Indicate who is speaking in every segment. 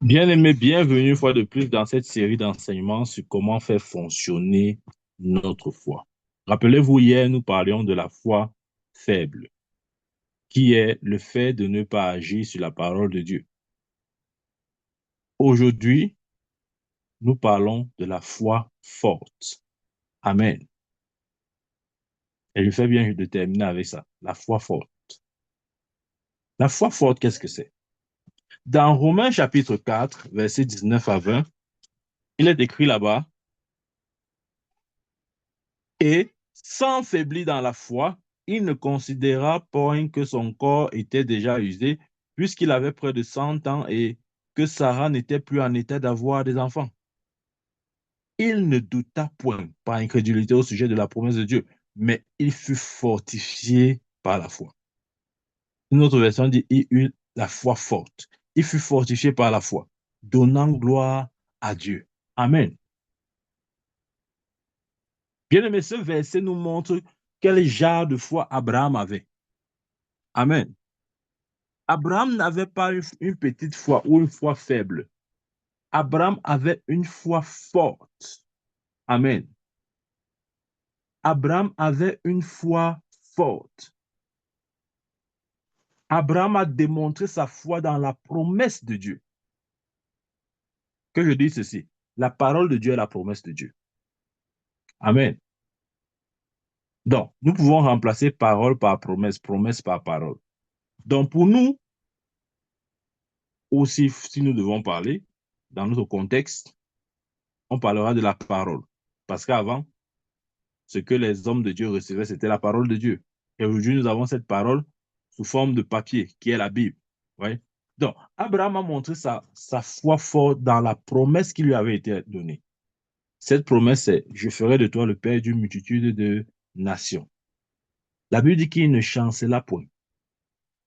Speaker 1: Bien-aimés, bienvenue une fois de plus dans cette série d'enseignements sur comment faire fonctionner notre foi. Rappelez-vous, hier, nous parlions de la foi faible, qui est le fait de ne pas agir sur la parole de Dieu. Aujourd'hui, nous parlons de la foi forte. Amen. Et je fais bien de terminer avec ça, la foi forte. La foi forte, qu'est-ce que c'est? Dans Romains chapitre 4, versets 19 à 20, il est écrit là-bas, et sans faiblir dans la foi, il ne considéra point que son corps était déjà usé, puisqu'il avait près de 100 ans et que Sarah n'était plus en état d'avoir des enfants. Il ne douta point par incrédulité au sujet de la promesse de Dieu, mais il fut fortifié par la foi. Une autre version dit, il eut la foi forte. Il fut fortifié par la foi, donnant gloire à Dieu. Amen. Bien aimé, ce verset nous montre quel genre de foi Abraham avait. Amen. Abraham n'avait pas une petite foi ou une foi faible. Abraham avait une foi forte. Amen. Abraham avait une foi forte. Abraham a démontré sa foi dans la promesse de Dieu. Que je dis ceci, la parole de Dieu est la promesse de Dieu. Amen. Donc, nous pouvons remplacer parole par promesse, promesse par parole. Donc, pour nous, aussi, si nous devons parler, dans notre contexte, on parlera de la parole. Parce qu'avant, ce que les hommes de Dieu recevaient, c'était la parole de Dieu. Et aujourd'hui, nous avons cette parole sous forme de papier, qui est la Bible. Ouais. Donc, Abraham a montré sa foi forte dans la promesse qui lui avait été donnée. Cette promesse, c'est, je ferai de toi le père d'une multitude de nations. La Bible dit qu'il ne chancela point,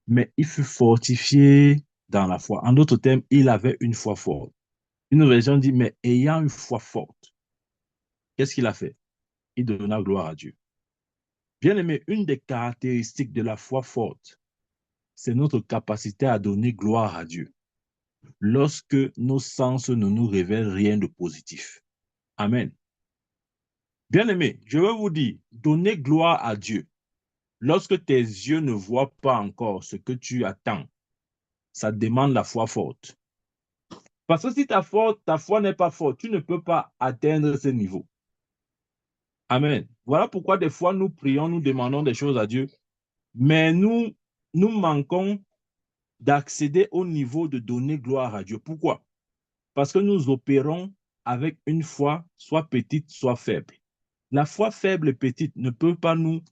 Speaker 1: mais il fut fortifié dans la foi. En d'autres termes, il avait une foi forte. Une version dit, mais ayant une foi forte, qu'est-ce qu'il a fait? Il donna gloire à Dieu. Bien aimé, une des caractéristiques de la foi forte, c'est notre capacité à donner gloire à Dieu lorsque nos sens ne nous révèlent rien de positif. Amen. Bien aimé, je veux vous dire, donner gloire à Dieu lorsque tes yeux ne voient pas encore ce que tu attends, ça demande la foi forte. Parce que si ta foi n'est pas forte, tu ne peux pas atteindre ce niveau. Amen. Voilà pourquoi des fois nous prions, nous demandons des choses à Dieu, mais nous manquons d'accéder au niveau de donner gloire à Dieu. Pourquoi? Parce que nous opérons avec une foi soit petite, soit faible. La foi faible et petite ne peut pas nous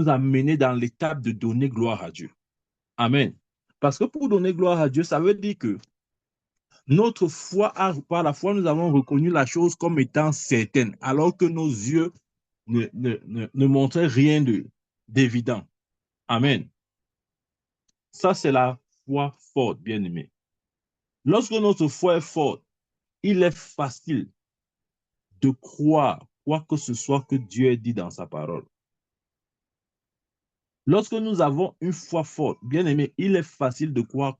Speaker 1: amener dans l'étape de donner gloire à Dieu. Amen. Parce que pour donner gloire à Dieu, ça veut dire que notre foi, par la foi, nous avons reconnu la chose comme étant certaine, alors que nos yeux ne montraient rien d'évident. Amen. Ça, c'est la foi forte, bien aimé. Lorsque notre foi est forte, il est facile de croire quoi que ce soit que Dieu ait dit dans sa parole. Lorsque nous avons une foi forte, bien aimé, il est facile de croire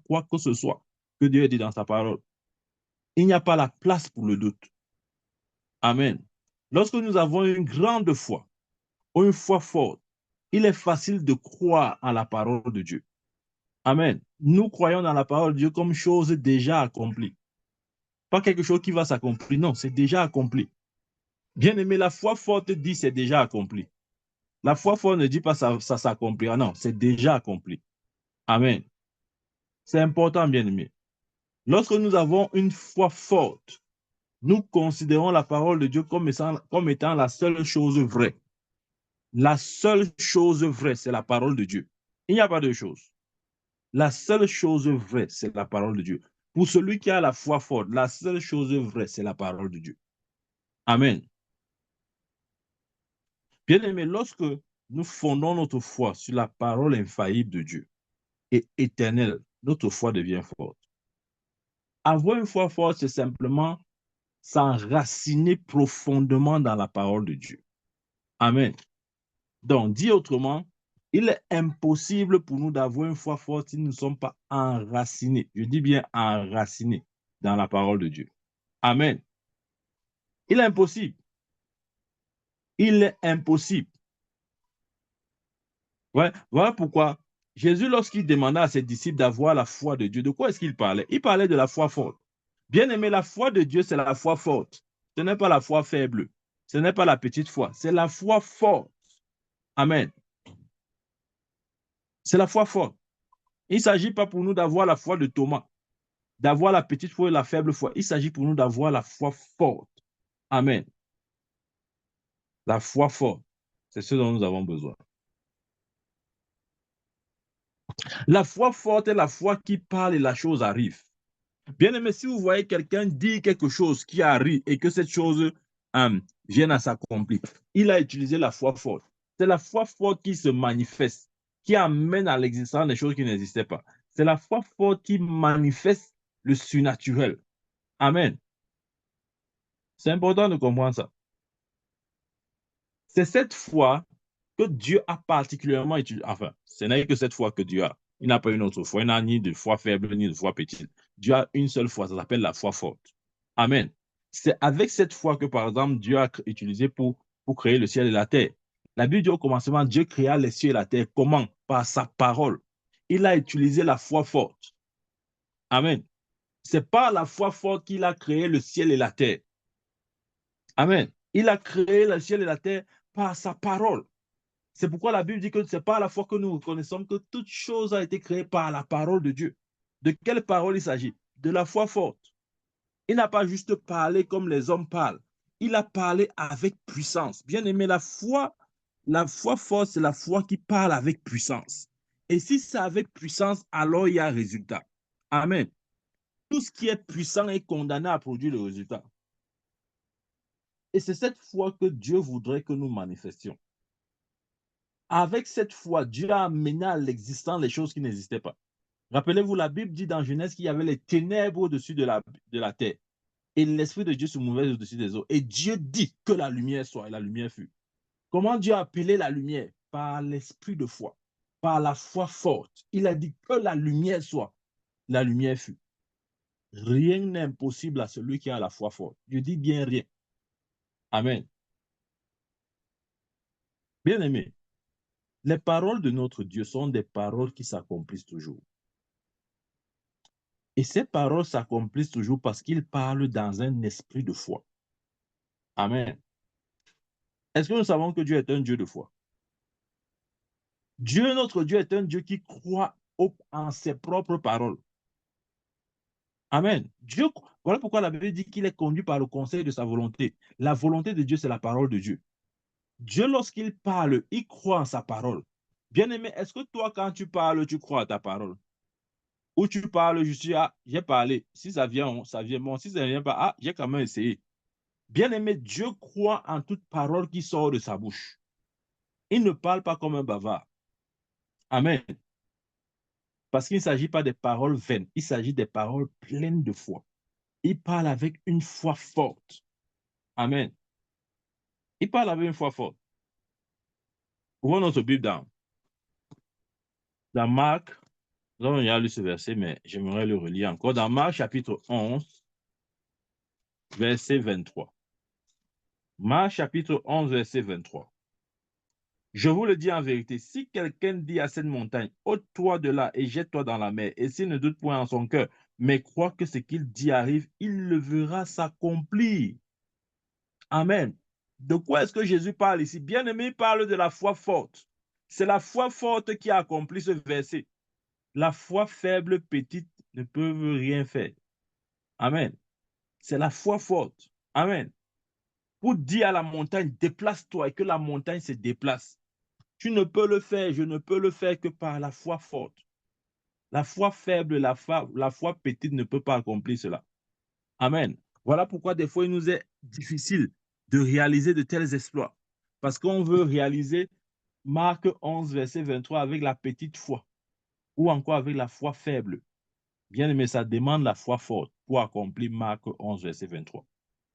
Speaker 1: quoi que ce soit que Dieu ait dit dans sa parole. Il n'y a pas la place pour le doute. Amen. Lorsque nous avons une grande foi ou une foi forte, il est facile de croire à la parole de Dieu. Amen. Nous croyons dans la parole de Dieu comme chose déjà accomplie. Pas quelque chose qui va s'accomplir. Non, c'est déjà accompli. Bien aimé, la foi forte dit c'est déjà accompli. La foi forte ne dit pas ça s'accomplira. Non, c'est déjà accompli. Amen. C'est important, bien aimé. Lorsque nous avons une foi forte, nous considérons la parole de Dieu comme étant la seule chose vraie. La seule chose vraie, c'est la parole de Dieu. Il n'y a pas de chose. La seule chose vraie, c'est la parole de Dieu. Pour celui qui a la foi forte, la seule chose vraie, c'est la parole de Dieu. Amen. Bien aimé, lorsque nous fondons notre foi sur la parole infaillible de Dieu et éternelle, notre foi devient forte. Avoir une foi forte, c'est simplement s'enraciner profondément dans la parole de Dieu. Amen. Donc, dit autrement, Il est impossible pour nous d'avoir une foi forte si nous ne sommes pas enracinés. Je dis bien enracinés dans la parole de Dieu. Amen. Il est impossible. Il est impossible. Ouais, voilà pourquoi Jésus, lorsqu'il demandait à ses disciples d'avoir la foi de Dieu, de quoi est-ce qu'il parlait? Il parlait de la foi forte. Bien aimé, la foi de Dieu, c'est la foi forte. Ce n'est pas la foi faible. Ce n'est pas la petite foi. C'est la foi forte. Amen. C'est la foi forte. Il ne s'agit pas pour nous d'avoir la foi de Thomas, d'avoir la petite foi et la faible foi. Il s'agit pour nous d'avoir la foi forte. Amen. La foi forte, c'est ce dont nous avons besoin. La foi forte est la foi qui parle et la chose arrive. Bien aimé, si vous voyez quelqu'un dire quelque chose qui arrive et que cette chose vienne à s'accomplir, il a utilisé la foi forte. C'est la foi forte qui se manifeste, qui amène à l'existence des choses qui n'existaient pas. C'est la foi forte qui manifeste le surnaturel. Amen. C'est important de comprendre ça. C'est cette foi que Dieu a particulièrement utilisée. Enfin, ce n'est que cette foi que Dieu a. Il n'a pas une autre foi. Il n'a ni de foi faible, ni de foi petite. Dieu a une seule foi. Ça s'appelle la foi forte. Amen. C'est avec cette foi que, par exemple, Dieu a utilisé pour créer le ciel et la terre. La Bible dit au commencement, Dieu créa les cieux et la terre. Comment? Par sa parole. Il a utilisé la foi forte. Amen. C'est par la foi forte qu'il a créé le ciel et la terre. Amen. Il a créé le ciel et la terre par sa parole. C'est pourquoi la Bible dit que c'est par la foi que nous reconnaissons que toute chose a été créée par la parole de Dieu. De quelle parole il s'agit? De la foi forte. Il n'a pas juste parlé comme les hommes parlent. Il a parlé avec puissance. Bien aimé, la foi forte, c'est la foi qui parle avec puissance. Et si c'est avec puissance, alors il y a résultat. Amen. Tout ce qui est puissant est condamné à produire le résultat. Et c'est cette foi que Dieu voudrait que nous manifestions. Avec cette foi, Dieu a amené à l'existence les choses qui n'existaient pas. Rappelez-vous, la Bible dit dans Genèse qu'il y avait les ténèbres au-dessus de la terre. Et l'Esprit de Dieu se mouvait au-dessus des eaux. Et Dieu dit que la lumière soit, et la lumière fut. Comment Dieu a appelé la lumière? Par l'esprit de foi, par la foi forte. Il a dit que la lumière soit, la lumière fut. Rien n'est impossible à celui qui a la foi forte. Je dis bien rien. Amen. Bien aimé, les paroles de notre Dieu sont des paroles qui s'accomplissent toujours. Et ces paroles s'accomplissent toujours parce qu'il parle dans un esprit de foi. Amen. Est-ce que nous savons que Dieu est un Dieu de foi? Dieu, notre Dieu, est un Dieu qui croit en ses propres paroles. Amen. Dieu, voilà pourquoi la Bible dit qu'il est conduit par le conseil de sa volonté. La volonté de Dieu, c'est la parole de Dieu. Dieu, lorsqu'il parle, il croit en sa parole. Bien-aimé, est-ce que toi, quand tu parles, tu crois à ta parole? Ou tu parles, je suis, ah, j'ai parlé. Si ça vient, ça vient. Bon, si ça ne vient pas, ah, j'ai quand même essayé. Bien-aimé, Dieu croit en toute parole qui sort de sa bouche. Il ne parle pas comme un bavard. Amen. Parce qu'il ne s'agit pas des paroles vaines, il s'agit des paroles pleines de foi. Il parle avec une foi forte. Amen. Il parle avec une foi forte. Ouvrons notre Bible dans Marc. Nous avons déjà lu ce verset, mais j'aimerais le relire encore. Dans Marc chapitre 11, verset 23. Marc chapitre 11, verset 23. Je vous le dis en vérité, si quelqu'un dit à cette montagne, ôte-toi de là et jette-toi dans la mer, et s'il ne doute point en son cœur, mais croit que ce qu'il dit arrive, il le verra s'accomplir. Amen. De quoi est-ce que Jésus parle ici? Bien-aimé, il parle de la foi forte. C'est la foi forte qui a accompli ce verset. La foi faible, petite, ne peuvent rien faire. Amen. C'est la foi forte. Amen. Pour dire à la montagne, déplace-toi et que la montagne se déplace. Tu ne peux le faire, je ne peux le faire que par la foi forte. La foi faible, la foi petite ne peut pas accomplir cela. Amen. Voilà pourquoi des fois il nous est difficile de réaliser de tels exploits. Parce qu'on veut réaliser Marc 11, verset 23 avec la petite foi ou encore avec la foi faible. Bien aimé, ça demande la foi forte pour accomplir Marc 11, verset 23.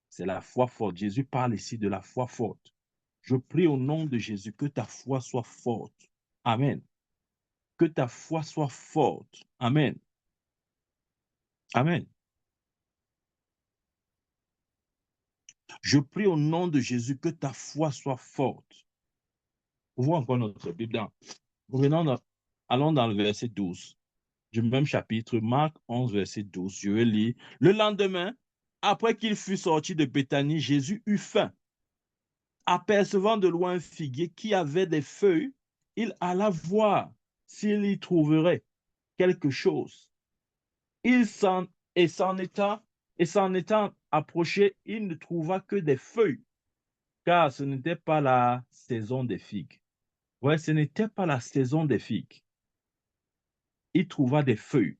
Speaker 1: C'est la foi forte. Jésus parle ici de la foi forte. Je prie au nom de Jésus que ta foi soit forte. Amen. Que ta foi soit forte. Amen. Amen. Je prie au nom de Jésus que ta foi soit forte. Ouvrons encore notre Bible. Allons dans le verset 12 du même chapitre, Marc 11, verset 12. Je vais lire. Le lendemain, après qu'il fut sorti de Béthanie, Jésus eut faim. Apercevant de loin un figuier qui avait des feuilles, il alla voir s'il y trouverait quelque chose. S'en étant approché, il ne trouva que des feuilles, car ce n'était pas la saison des figues. Ouais, ce n'était pas la saison des figues. Il trouva des feuilles.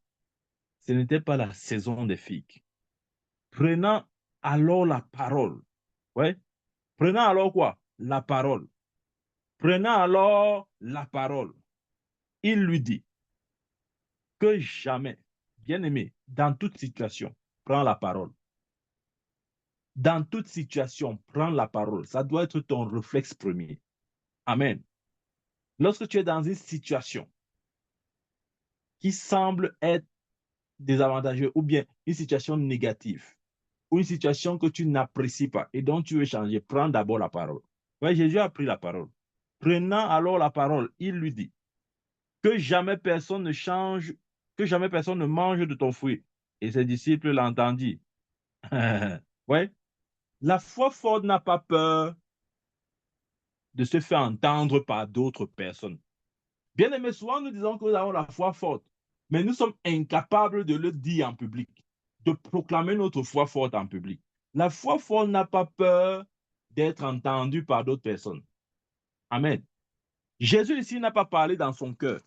Speaker 1: Ce n'était pas la saison des figues. Prenant alors la parole. Ouais. Prenant alors quoi? La parole. Prenant alors la parole. Il lui dit que jamais, bien aimé, dans toute situation, prends la parole. Dans toute situation, prends la parole. Ça doit être ton réflexe premier. Amen. Lorsque tu es dans une situation qui semble être désavantageuse ou bien une situation négative ou une situation que tu n'apprécies pas et dont tu veux changer, prends d'abord la parole. Ouais, Jésus a pris la parole. Prenant alors la parole, il lui dit que jamais personne ne change, que jamais personne ne mange de ton fruit. Et ses disciples l'entendirent. Ouais. La foi forte n'a pas peur de se faire entendre par d'autres personnes. Bien aimé, souvent nous disons que nous avons la foi forte, mais nous sommes incapables de le dire en public, de proclamer notre foi forte en public. La foi forte n'a pas peur d'être entendue par d'autres personnes. Amen. Jésus ici n'a pas parlé dans son cœur.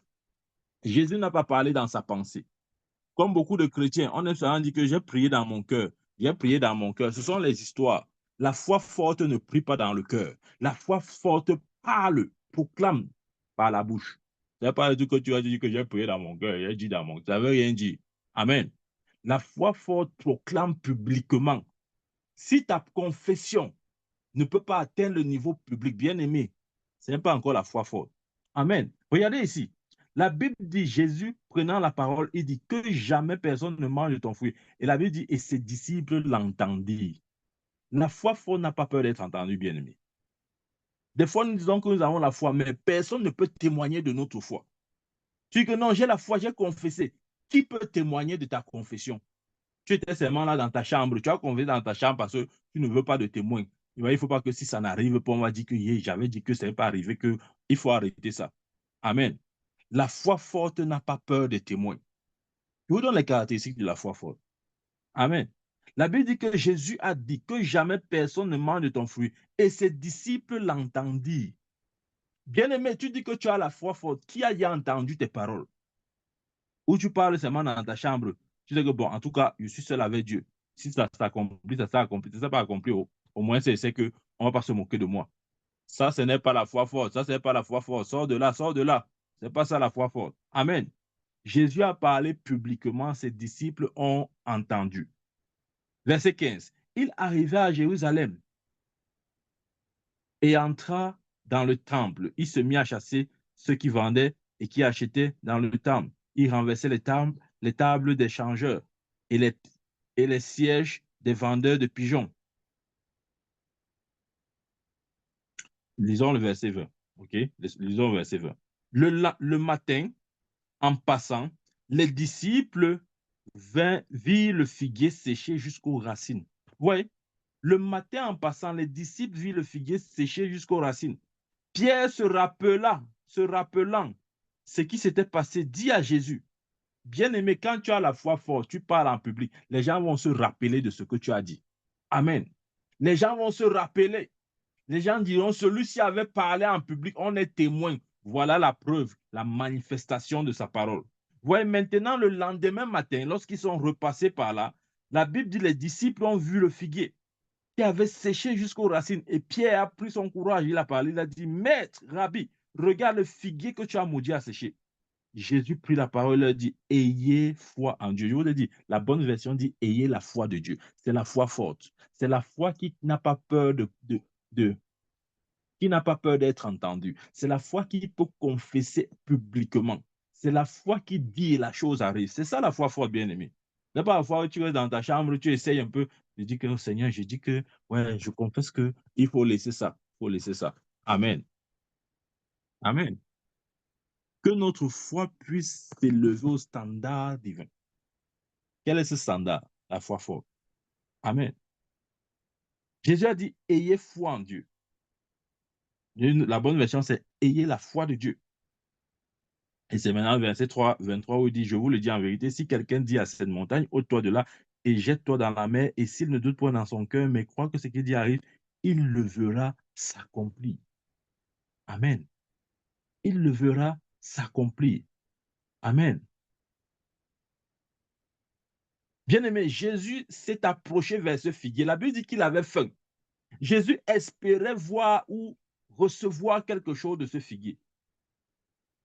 Speaker 1: Jésus n'a pas parlé dans sa pensée. Comme beaucoup de chrétiens, on aime souvent dire que j'ai prié dans mon cœur. J'ai prié dans mon cœur. Ce sont les histoires. La foi forte ne prie pas dans le cœur. La foi forte parle, proclame par la bouche. Ce n'est pas du tout que tu as dit que j'ai prié dans mon cœur. J'ai dit dans mon cœur. Ça ne veut rien dire. Amen. La foi forte proclame publiquement. Si ta confession ne peut pas atteindre le niveau public, bien aimé, ce n'est pas encore la foi forte. Amen. Regardez ici. La Bible dit, Jésus prenant la parole, il dit que jamais personne ne mange de ton fruit. Et la Bible dit, et ses disciples l'entendirent. La foi forte n'a pas peur d'être entendue, bien aimé. Des fois, nous disons que nous avons la foi, mais personne ne peut témoigner de notre foi. Tu dis que non, j'ai la foi, j'ai confessé. Qui peut témoigner de ta confession? Tu étais seulement là dans ta chambre, tu as confessé dans ta chambre parce que tu ne veux pas de témoins. Il ne faut pas que si ça n'arrive pas, on va dire que j'avais dit que ça n'est pas arrivé, qu'il faut arrêter ça. Amen. La foi forte n'a pas peur des témoins. Je vous donne les caractéristiques de la foi forte. Amen. La Bible dit que Jésus a dit que jamais personne ne mange de ton fruit. Et ses disciples l'entendirent. Bien-aimé, tu dis que tu as la foi forte. Qui a entendu tes paroles? Ou tu parles seulement dans ta chambre. Tu dis que bon, en tout cas, je suis seul avec Dieu. Si ça s'accomplit, ça s'accomplit. Si ça pas accompli, au moins c'est qu'on ne va pas se moquer de moi. Ça, ce n'est pas la foi forte. Ça, ce n'est pas la foi forte. Sors de là, sors de là. Ce n'est pas ça la foi forte. Amen. Jésus a parlé publiquement, ses disciples ont entendu. Verset 15. Il arriva à Jérusalem et entra dans le temple. Il se mit à chasser ceux qui vendaient et qui achetaient dans le temple. Il renversait les tables des changeurs et les sièges des vendeurs de pigeons. Lisons le verset 20. OK? Lisons le verset 20. Le matin, en passant, les disciples virent le figuier séché jusqu'aux racines. Vous voyez, le matin, en passant, les disciples virent le figuier séché jusqu'aux racines. Pierre se rappelant ce qui s'était passé, dit à Jésus, bien-aimé, quand tu as la foi forte, tu parles en public, les gens vont se rappeler de ce que tu as dit. Amen. Les gens vont se rappeler. Les gens diront, celui-ci avait parlé en public, on est témoin. Voilà la preuve, la manifestation de sa parole. Voyez, maintenant, le lendemain matin, lorsqu'ils sont repassés par là, la Bible dit, les disciples ont vu le figuier qui avait séché jusqu'aux racines. Et Pierre a pris son courage, il a parlé, il a dit, Maître, Rabbi, regarde le figuier que tu as maudit à sécher. Jésus prit la parole et dit, ayez foi en Dieu. Je vous ai dit, la bonne version dit, ayez la foi de Dieu. C'est la foi forte. C'est la foi qui n'a pas peur de qui n'a pas peur d'être entendu. C'est la foi qui peut confesser publiquement. C'est la foi qui dit et la chose arrive. C'est ça la foi forte, bien-aimé. C'est pas la foi où tu es dans ta chambre, tu essayes un peu, tu dis que, oh, Seigneur, je dis que, ouais, je confesse que il faut laisser ça. Il faut laisser ça. Amen. Amen. Que notre foi puisse s'élever au standard divin. Quel est ce standard? La foi forte. Amen. Jésus a dit, ayez foi en Dieu. La bonne version, c'est ayez la foi de Dieu. Et c'est maintenant verset 3, 23 où il dit, je vous le dis en vérité, si quelqu'un dit à cette montagne, ôte-toi de là et jette-toi dans la mer, et s'il ne doute pas dans son cœur, mais croit que ce qu'il dit arrive, il le verra s'accomplir. Amen. Il le verra s'accomplir. Amen. Bien-aimé, Jésus s'est approché vers ce figuier. La Bible dit qu'il avait faim. Jésus espérait voir ou recevoir quelque chose de ce figuier.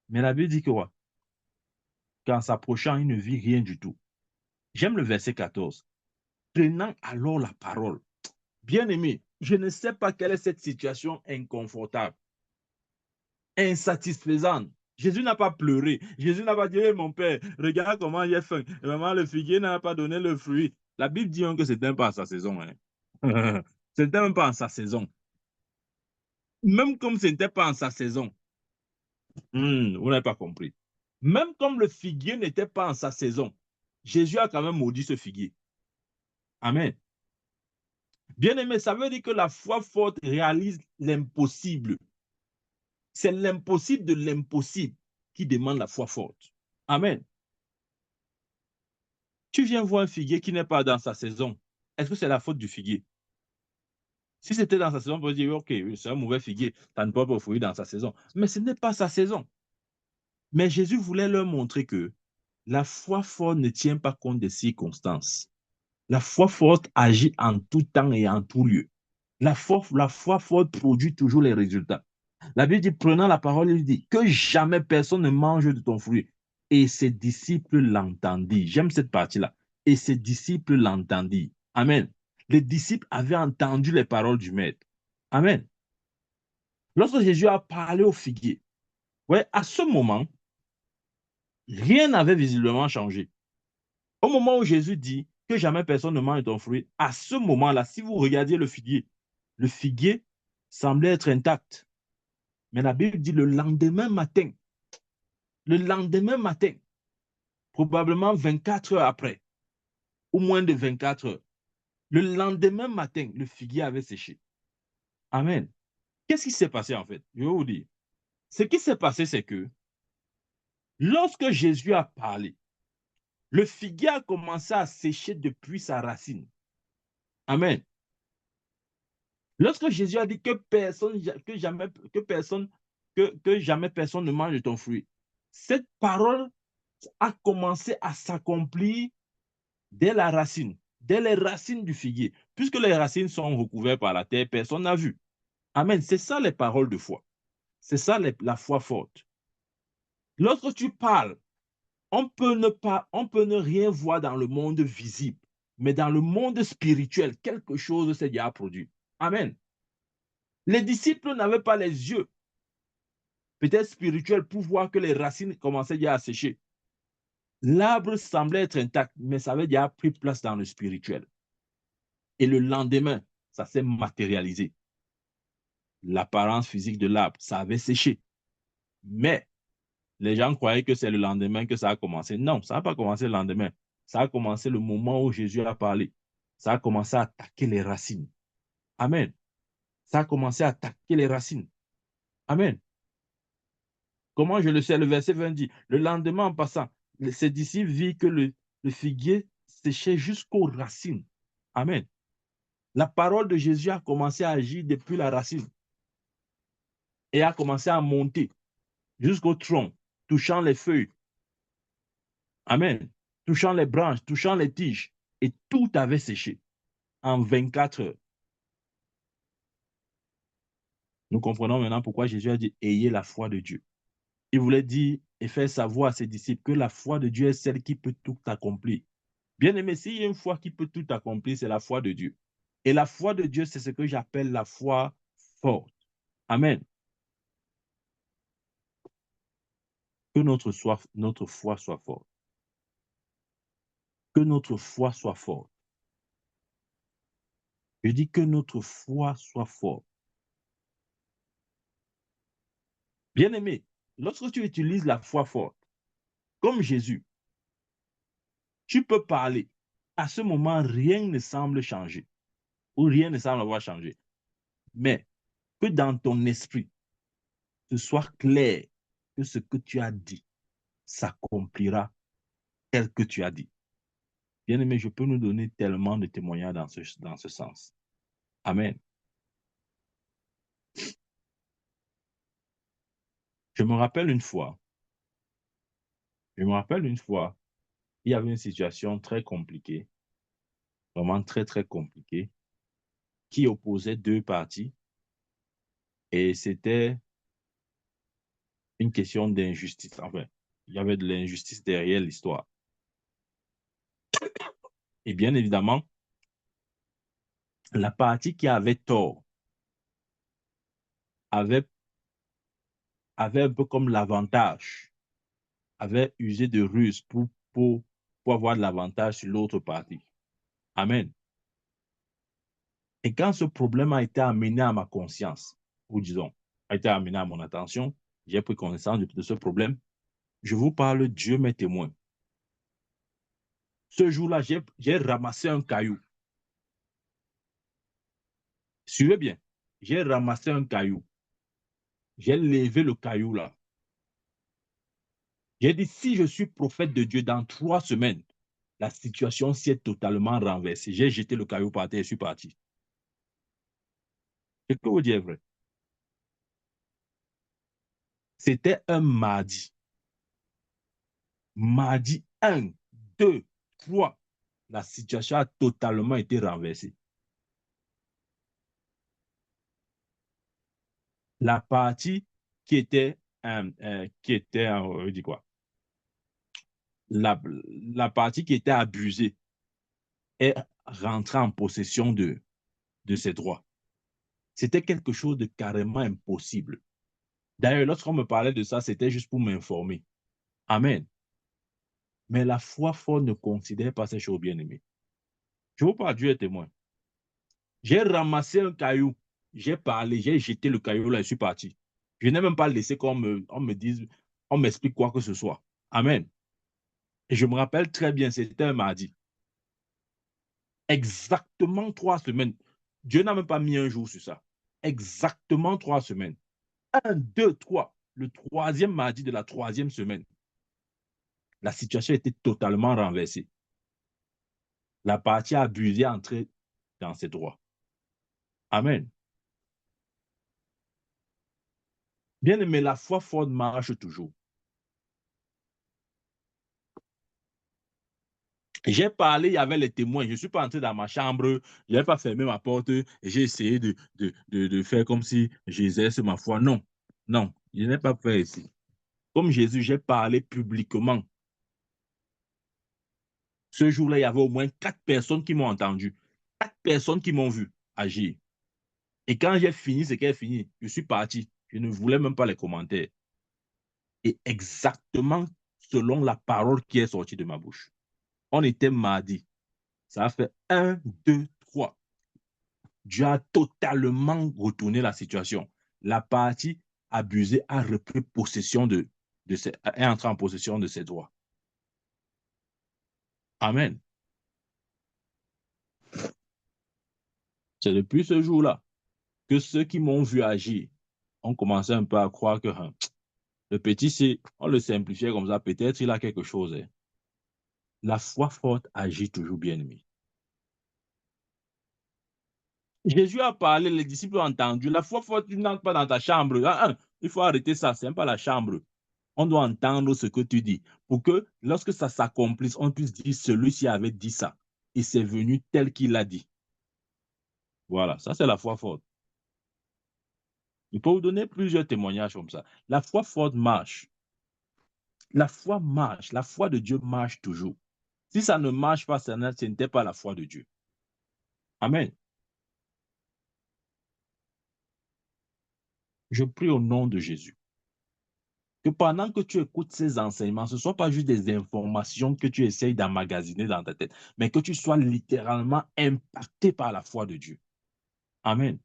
Speaker 1: Mais la Bible dit que quoi? Qu'en s'approchant, il ne vit rien du tout. J'aime le verset 14. Prenant alors la parole. Bien-aimé, je ne sais pas quelle est cette situation inconfortable, insatisfaisante. Jésus n'a pas pleuré. Jésus n'a pas dit, hey, mon père, regarde comment j'ai faim. Vraiment, le figuier n'a pas donné le fruit. La Bible dit que c'était même pas en sa saison. Hein. C'était même pas en sa saison. Même comme ce n'était pas en sa saison. Vous n'avez pas compris. Même comme le figuier n'était pas en sa saison, Jésus a quand même maudit ce figuier. Amen. Bien-aimé, ça veut dire que la foi forte réalise l'impossible. C'est l'impossible de l'impossible qui demande la foi forte. Amen. Tu viens voir un figuier qui n'est pas dans sa saison. Est-ce que c'est la faute du figuier? Si c'était dans sa saison, on peut dire, OK, c'est un mauvais figuier, ça ne peut pas fruire dans sa saison. Mais ce n'est pas sa saison. Mais Jésus voulait leur montrer que la foi forte ne tient pas compte des circonstances. La foi forte agit en tout temps et en tout lieu. La foi forte produit toujours les résultats. La Bible dit, prenant la parole, il dit que jamais personne ne mange de ton fruit. Et ses disciples l'entendirent. J'aime cette partie-là. Et ses disciples l'entendirent. Amen. Les disciples avaient entendu les paroles du Maître. Amen. Lorsque Jésus a parlé au figuier, ouais, à ce moment, rien n'avait visiblement changé. Au moment où Jésus dit que jamais personne ne mange de ton fruit, à ce moment-là, si vous regardiez le figuier semblait être intact. Mais la Bible dit le lendemain matin, probablement 24 heures après, ou moins de 24 heures, le lendemain matin, le figuier avait séché. Amen. Qu'est-ce qui s'est passé en fait? Je vais vous dire. Ce qui s'est passé, c'est que lorsque Jésus a parlé, le figuier a commencé à sécher depuis sa racine. Amen. Lorsque Jésus a dit que jamais personne ne mange de ton fruit, cette parole a commencé à s'accomplir dès la racine, dès les racines du figuier. Puisque les racines sont recouvertes par la terre, personne n'a vu. Amen. C'est ça les paroles de foi. C'est ça la foi forte. Lorsque tu parles, on peut ne rien voir dans le monde visible, mais dans le monde spirituel, quelque chose s'est déjà produit. Amen. Les disciples n'avaient pas les yeux, peut-être spirituels, pour voir que les racines commençaient déjà à sécher. L'arbre semblait être intact, mais ça avait déjà pris place dans le spirituel. Et le lendemain, ça s'est matérialisé. L'apparence physique de l'arbre, ça avait séché. Mais les gens croyaient que c'est le lendemain que ça a commencé. Non, ça n'a pas commencé le lendemain. Ça a commencé le moment où Jésus a parlé. Ça a commencé à attaquer les racines. Amen. Ça a commencé à attaquer les racines. Amen. Comment je le sais? Le verset 20 dit, le lendemain en passant, ses disciples virent que le figuier séchait jusqu'aux racines. Amen. La parole de Jésus a commencé à agir depuis la racine et a commencé à monter jusqu'au tronc, touchant les feuilles. Amen. Touchant les branches, touchant les tiges. Et tout avait séché en 24 heures. Nous comprenons maintenant pourquoi Jésus a dit, ayez la foi de Dieu. Il voulait dire et faire savoir à ses disciples que la foi de Dieu est celle qui peut tout accomplir. Bien aimé, s'il y a une foi qui peut tout accomplir, c'est la foi de Dieu. Et la foi de Dieu, c'est ce que j'appelle la foi forte. Amen. Que notre foi soit forte. Que notre foi soit forte. Je dis que notre foi soit forte. Bien-aimé, lorsque tu utilises la foi forte, comme Jésus, tu peux parler. À ce moment, rien ne semble changer ou rien ne semble avoir changé. Mais que dans ton esprit, ce soit clair que ce que tu as dit s'accomplira tel que tu as dit. Bien-aimé, je peux nous donner tellement de témoignages dans ce sens. Amen. Je me rappelle une fois, il y avait une situation très compliquée, vraiment très, très compliquée, qui opposait deux parties et c'était une question d'injustice. Enfin, il y avait de l'injustice derrière l'histoire. Et bien évidemment, la partie qui avait tort avait, avait un peu comme l'avantage, avait usé de ruse pour avoir de l'avantage sur l'autre partie. Amen. Et quand ce problème a été amené à ma conscience, ou disons, a été amené à mon attention, j'ai pris connaissance de ce problème, je vous parle, Dieu m'est témoin. Ce jour-là, j'ai ramassé un caillou. Suivez bien, j'ai ramassé un caillou. J'ai levé le caillou là. J'ai dit, si je suis prophète de Dieu dans 3 semaines, la situation s'est totalement renversée. J'ai jeté le caillou par terre et je suis parti. Ce que vous dites est vrai. C'était un mardi. Mardi 1, 2, 3. La situation a totalement été renversée. La partie qui était, dit quoi? La partie qui était abusée est rentrée en possession de ses droits. C'était quelque chose de carrément impossible. D'ailleurs, lorsqu'on me parlait de ça, c'était juste pour m'informer. Amen. Mais la foi forte ne considère pas ces choses bien-aimées. Je vous parle, Dieu est témoin. J'ai ramassé un caillou, j'ai parlé, j'ai jeté le caillou là et je suis parti. Je n'ai même pas laissé on me dise, on m'explique quoi que ce soit. Amen. Et je me rappelle très bien, c'était un mardi. Exactement 3 semaines. Dieu n'a même pas mis un jour sur ça. Exactement 3 semaines. 1, 2, 3. Le troisième mardi de la troisième semaine. La situation était totalement renversée. La partie abusée est entrée dans ses droits. Amen. Bien aimé, la foi forte marche toujours. J'ai parlé, il y avait les témoins. Je ne suis pas entré dans ma chambre, je n'ai pas fermé ma porte et j'ai essayé de faire comme si j'exerce ma foi. Non, non, je n'ai pas fait ici. Comme Jésus, j'ai parlé publiquement. Ce jour-là, il y avait au moins 4 personnes qui m'ont entendu, 4 personnes qui m'ont vu agir. Et quand j'ai fini ce qu'elle fini, je suis parti. Je ne voulais même pas les commentaires. Et exactement selon la parole qui est sortie de ma bouche. On était mardi. Ça a fait 1, 2, 3. Dieu a totalement retourné la situation. La partie abusée a repris possession est entrée en possession de ses droits. Amen. C'est depuis ce jour-là que ceux qui m'ont vu agir ont commencé un peu à croire que le petit, c'est, on le simplifiait comme ça, peut-être il a quelque chose. Hein. La foi forte agit toujours bien aimé. Jésus a parlé, les disciples ont entendu. La foi forte, tu n'entres pas dans ta chambre. Il faut arrêter ça, c'est pas la chambre. On doit entendre ce que tu dis pour que lorsque ça s'accomplisse, on puisse dire celui-ci avait dit ça. Et c'est venu tel qu'il l'a dit. Voilà, ça c'est la foi forte. Il peut vous donner plusieurs témoignages comme ça. La foi forte marche. La foi marche. La foi de Dieu marche toujours. Si ça ne marche pas, ce n'était pas la foi de Dieu. Amen. Je prie au nom de Jésus que pendant que tu écoutes ces enseignements, ce ne soit pas juste des informations que tu essayes d'emmagasiner dans ta tête, mais que tu sois littéralement impacté par la foi de Dieu. Amen.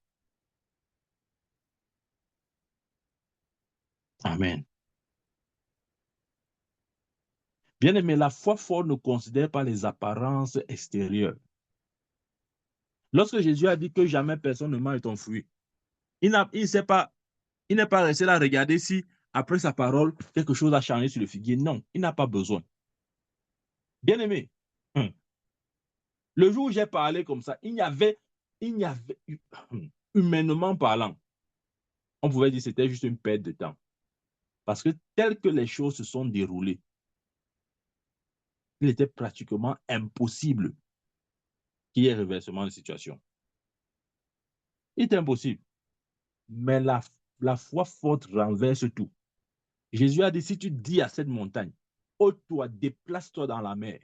Speaker 1: Amen. Bien-aimé, la foi forte ne considère pas les apparences extérieures. Lorsque Jésus a dit que jamais personne ne mange ton fruit, il n'est pas resté là à regarder si, après sa parole, quelque chose a changé sur le figuier. Non, il n'a pas besoin. Bien-aimé, le jour où j'ai parlé comme ça, il y avait, humainement parlant, on pouvait dire que c'était juste une perte de temps. Parce que tel que les choses se sont déroulées, il était pratiquement impossible qu'il y ait reversement de situation. Il était impossible. Mais la foi forte renverse tout. Jésus a dit, si tu dis à cette montagne, ôte-toi, déplace-toi dans la mer.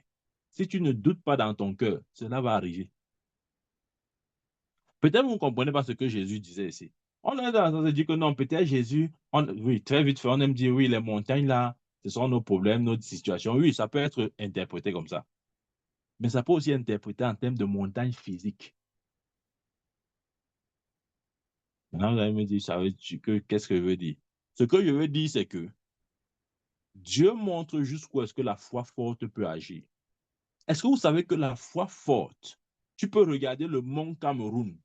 Speaker 1: Si tu ne doutes pas dans ton cœur, cela va arriver. Peut-être vous ne comprenez pas ce que Jésus disait ici. On a dans le sens de dire que non, peut-être Jésus, oui, très vite fait, on aime dire, oui, les montagnes là, ce sont nos problèmes, notre situation. Oui, ça peut être interprété comme ça. Mais ça peut aussi être interprété en termes de montagnes physiques. Maintenant, vous allez me dire, qu'est-ce que je veux dire? Ce que je veux dire, c'est que Dieu montre jusqu'où est-ce que la foi forte peut agir. Est-ce que vous savez que la foi forte, tu peux regarder le mont Cameroun,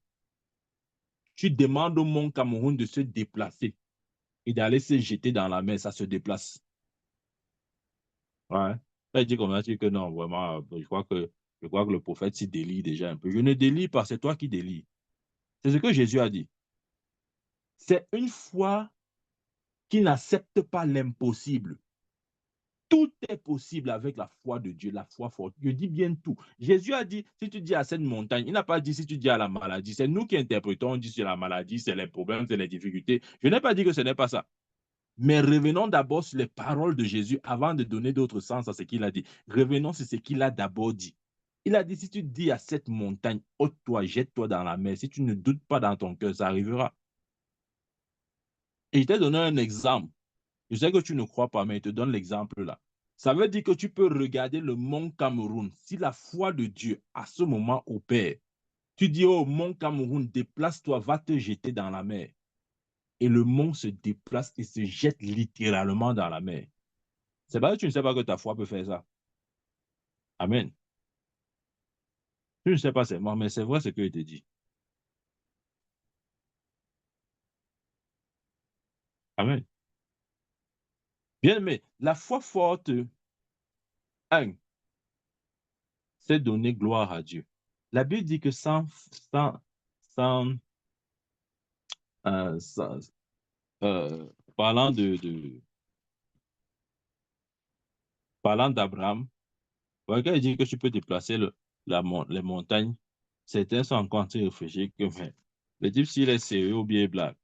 Speaker 1: tu demandes au mont Cameroun de se déplacer et d'aller se jeter dans la mer, ça se déplace. Ouais. Là, il dit comme ça, que non, vraiment, je crois que le prophète s'y délie déjà un peu. Je ne délie pas, c'est toi qui délie. C'est ce que Jésus a dit. C'est une foi qui n'accepte pas l'impossible. Tout est possible avec la foi de Dieu, la foi forte. Je dis bien tout. Jésus a dit, si tu dis à cette montagne, il n'a pas dit si tu dis à la maladie. C'est nous qui interprétons, on dit c'est la maladie, c'est les problèmes, c'est les difficultés. Je n'ai pas dit que ce n'est pas ça. Mais revenons d'abord sur les paroles de Jésus avant de donner d'autres sens à ce qu'il a dit. Revenons sur ce qu'il a d'abord dit. Il a dit, si tu dis à cette montagne, ôte-toi, jette-toi dans la mer, si tu ne doutes pas dans ton cœur, ça arrivera. Et je t'ai donné un exemple. Je sais que tu ne crois pas, mais je te donne l'exemple là. Ça veut dire que tu peux regarder le mont Cameroun. Si la foi de Dieu à ce moment opère, tu dis au mont Cameroun, déplace-toi, va te jeter dans la mer. Et le mont se déplace et se jette littéralement dans la mer. C'est pas que tu ne sais pas que ta foi peut faire ça. Amen. Tu ne sais pas seulement, mais c'est vrai ce que je te dis. Amen. Bien, mais la foi forte, un, c'est donner gloire à Dieu. La Bible dit que sans, sans parlant parlant d'Abraham, quand il dit que tu peux déplacer les montagnes, certains sont encore en train de réfléchir que mais, le type s'il est sérieux ou bien blague.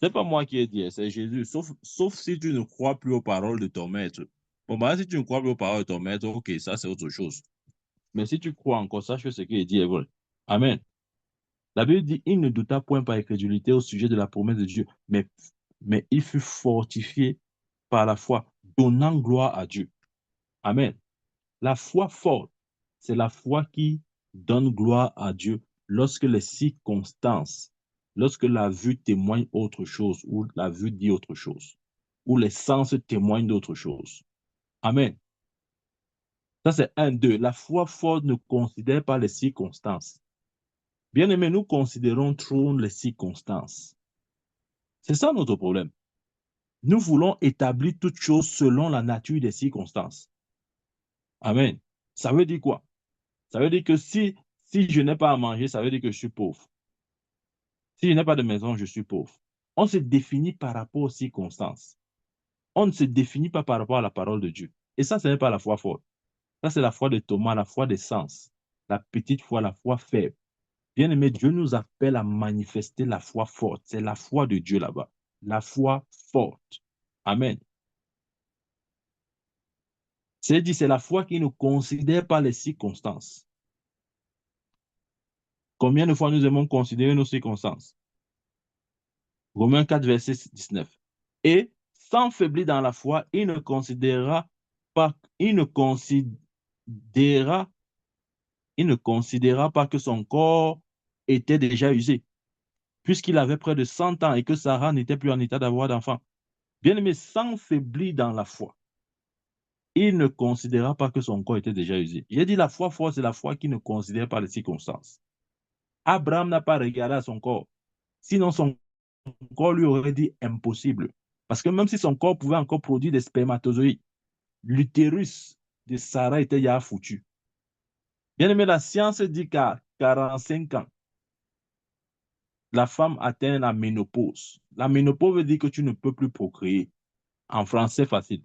Speaker 1: C'est pas moi qui ai dit, c'est Jésus. Sauf si tu ne crois plus aux paroles de ton maître. Bon, bah, si tu ne crois plus aux paroles de ton maître, ok, ça c'est autre chose. Mais si tu crois encore, sache que ce qu'il dit est vrai. Amen. La Bible dit, il ne douta point par incrédulité au sujet de la promesse de Dieu, mais il fut fortifié par la foi, donnant gloire à Dieu. Amen. La foi forte, c'est la foi qui donne gloire à Dieu lorsque les circonstances, lorsque la vue témoigne autre chose, ou la vue dit autre chose, ou les sens témoignent d'autre chose. Amen. Ça, c'est un, deux. La foi forte ne considère pas les circonstances. Bien aimé, nous considérons trop les circonstances. C'est ça notre problème. Nous voulons établir toutes choses selon la nature des circonstances. Amen. Ça veut dire quoi? Ça veut dire que si je n'ai pas à manger, ça veut dire que je suis pauvre. Si je n'ai pas de maison, je suis pauvre. On se définit par rapport aux circonstances. On ne se définit pas par rapport à la parole de Dieu. Et ça, ce n'est pas la foi forte. Ça, c'est la foi de Thomas, la foi des sens. La petite foi, la foi faible. Bien aimé, Dieu nous appelle à manifester la foi forte. C'est la foi de Dieu là-bas. La foi forte. Amen. C'est-à-dire, c'est la foi qui ne considère pas les circonstances. Combien de fois nous aimons considérer nos circonstances? Romains 4, verset 19. Et sans faiblir dans la foi, il ne considéra pas que son corps était déjà usé, puisqu'il avait près de 100 ans et que Sarah n'était plus en état d'avoir d'enfant. Bien-aimé, sans faiblir dans la foi, il ne considéra pas que son corps était déjà usé. J'ai dit la foi forte, c'est la foi qui ne considère pas les circonstances. Abraham n'a pas regardé à son corps. Sinon, son corps lui aurait dit impossible. Parce que même si son corps pouvait encore produire des spermatozoïdes, l'utérus de Sarah était déjà foutu. Bien aimé, la science dit qu'à 45 ans, la femme atteint la ménopause. La ménopause veut dire que tu ne peux plus procréer. En français facile.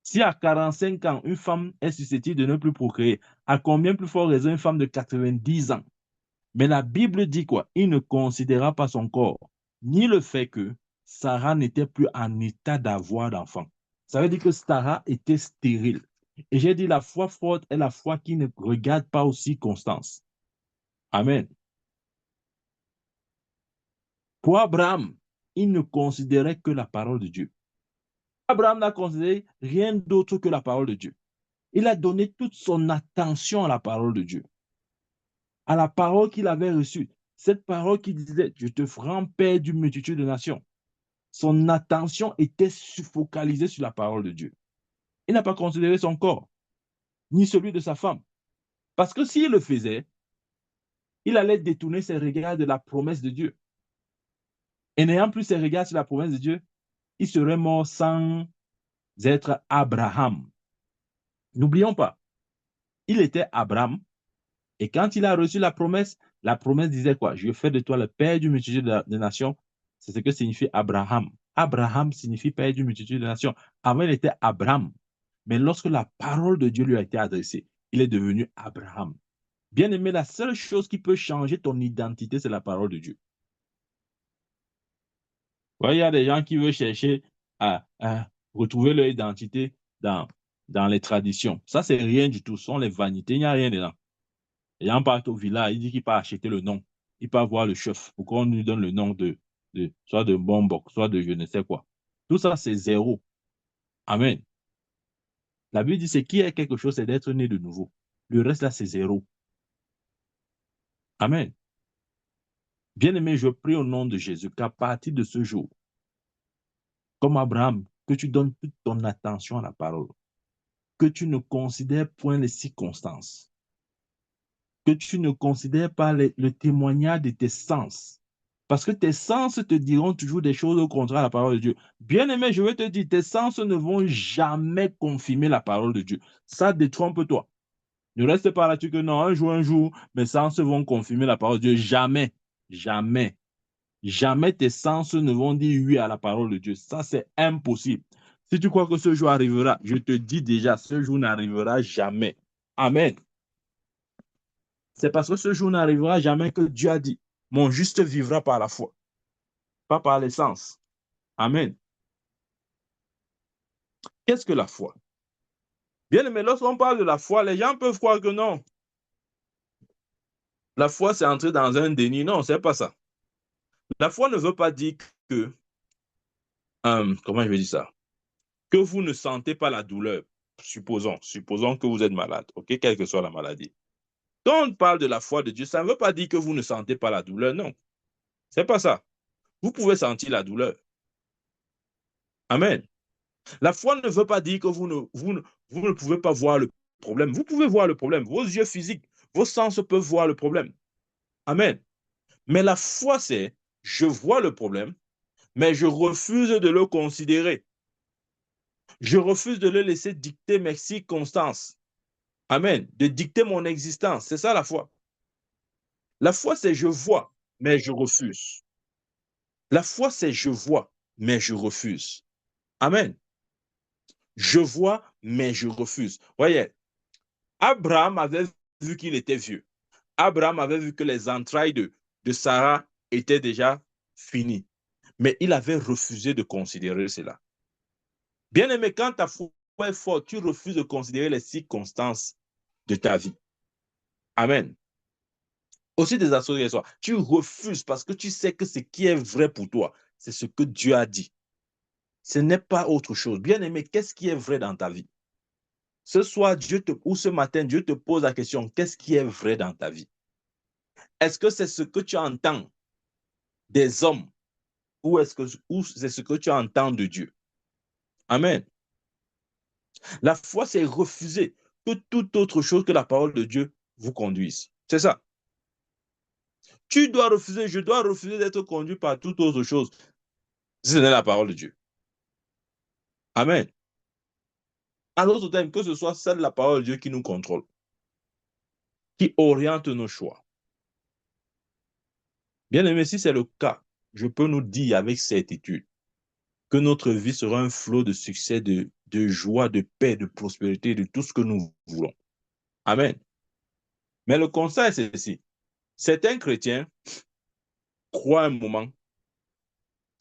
Speaker 1: Si à 45 ans, une femme est susceptible de ne plus procréer, à combien plus fort raison une femme de 90 ans? Mais la Bible dit quoi? Il ne considéra pas son corps, ni le fait que Sarah n'était plus en état d'avoir d'enfant. Ça veut dire que Sarah était stérile. Et j'ai dit, la foi forte est la foi qui ne regarde pas aux circonstances. Amen. Pour Abraham, il ne considérait que la parole de Dieu. Abraham n'a considéré rien d'autre que la parole de Dieu. Il a donné toute son attention à la parole de Dieu, à la parole qu'il avait reçue. Cette parole qui disait, je te ferai un père d'une multitude de nations. Son attention était focalisée sur la parole de Dieu. Il n'a pas considéré son corps, ni celui de sa femme. Parce que s'il le faisait, il allait détourner ses regards de la promesse de Dieu. Et n'ayant plus ses regards sur la promesse de Dieu, il serait mort sans être Abraham. N'oublions pas, il était Abraham. Et quand il a reçu la promesse disait quoi? Je fais de toi le père d'une multitude de nations. C'est ce que signifie Abraham. Abraham signifie père d'une multitude de nations. Avant, il était Abraham. Mais lorsque la parole de Dieu lui a été adressée, il est devenu Abraham. Bien aimé, la seule chose qui peut changer ton identité, c'est la parole de Dieu. Ouais, il y a des gens qui veulent chercher à retrouver leur identité dans les traditions. Ça, c'est rien du tout. Ce sont les vanités. Il n'y a rien dedans. Les gens partent au village, il dit qu'il peut acheter le nom. Il peut avoir le chef. Pourquoi on lui donne le nom soit de Bombok, soit de je ne sais quoi. Tout ça, c'est zéro. Amen. La Bible dit c'est qui est quelque chose, c'est d'être né de nouveau. Le reste, là, c'est zéro. Amen. Bien-aimé, je prie au nom de Jésus qu'à partir de ce jour, comme Abraham, que tu donnes toute ton attention à la parole, que tu ne considères point les circonstances, que tu ne considères pas le témoignage de tes sens. Parce que tes sens te diront toujours des choses au contraire à la parole de Dieu. Bien-aimé, je vais te dire, tes sens ne vont jamais confirmer la parole de Dieu. Ça, détrompe-toi. Ne reste pas là-dessus que non, un jour, mes sens vont confirmer la parole de Dieu. Jamais, jamais, jamais tes sens ne vont dire oui à la parole de Dieu. Ça, c'est impossible. Si tu crois que ce jour arrivera, je te dis déjà, ce jour n'arrivera jamais. Amen. C'est parce que ce jour n'arrivera jamais que Dieu a dit, mon juste vivra par la foi, pas par les sens. Amen. Qu'est-ce que la foi? Bien aimé, lorsqu'on parle de la foi, les gens peuvent croire que non. La foi, c'est entrer dans un déni. Non, c'est pas ça. La foi ne veut pas dire que, comment je vais dire ça? Que vous ne sentez pas la douleur. Supposons que vous êtes malade, ok, quelle que soit la maladie. Quand on parle de la foi de Dieu, ça ne veut pas dire que vous ne sentez pas la douleur, non. C'est pas ça. Vous pouvez sentir la douleur. Amen. La foi ne veut pas dire que vous ne pouvez pas voir le problème. Vous pouvez voir le problème. Vos yeux physiques, vos sens peuvent voir le problème. Amen. Mais la foi, c'est je vois le problème, mais je refuse de le considérer. Je refuse de le laisser dicter mes circonstances. Amen. De dicter mon existence. C'est ça la foi. La foi, c'est je vois, mais je refuse. La foi, c'est je vois, mais je refuse. Amen. Je vois, mais je refuse. Voyez, Abraham avait vu qu'il était vieux. Abraham avait vu que les entrailles de Sarah étaient déjà finies. Mais il avait refusé de considérer cela. Bien aimé, quand ta foi est forte, tu refuses de considérer les circonstances de ta vie. Amen. Aussi désastreux qu'elle soit, tu refuses parce que tu sais que ce qui est vrai pour toi, c'est ce que Dieu a dit. Ce n'est pas autre chose. Bien-aimé, qu'est-ce qui est vrai dans ta vie? Ce soir, ou ce matin, Dieu te pose la question, qu'est-ce qui est vrai dans ta vie? Est-ce que c'est ce que tu entends des hommes ou c'est ce que tu entends de Dieu? Amen. La foi, c'est refuser que toute autre chose que la parole de Dieu vous conduise. C'est ça. Tu dois refuser, je dois refuser d'être conduit par toute autre chose. Si ce n'est la parole de Dieu. Amen. En d'autres termes, que ce soit celle de la parole de Dieu qui nous contrôle, qui oriente nos choix. Bien aimé, si c'est le cas, je peux nous dire avec certitude que notre vie sera un flot de succès, de joie, de paix, de prospérité, de tout ce que nous voulons. Amen. Mais le constat est ceci. Certains chrétiens croient un moment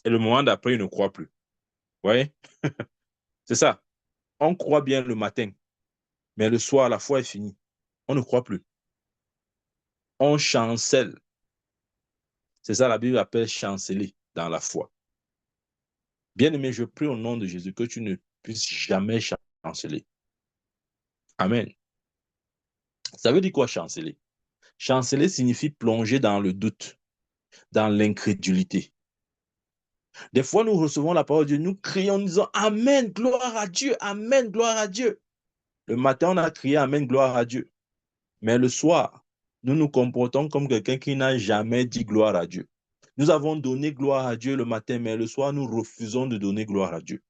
Speaker 1: et le moment d'après, ils ne croient plus. Vous voyez? C'est ça. On croit bien le matin, mais le soir, la foi est finie. On ne croit plus. On chancelle. C'est ça la Bible appelle chanceler dans la foi. Bien-aimé, je prie au nom de Jésus que tu ne puisses jamais chanceler. Amen. Ça veut dire quoi chanceler? Chanceler signifie plonger dans le doute, dans l'incrédulité. Des fois, nous recevons la parole de Dieu, nous crions en disant Amen, gloire à Dieu, Amen, gloire à Dieu. Le matin, on a crié Amen, gloire à Dieu. Mais le soir, nous nous comportons comme quelqu'un qui n'a jamais dit gloire à Dieu. Nous avons donné gloire à Dieu le matin, mais le soir, nous refusons de donner gloire à Dieu.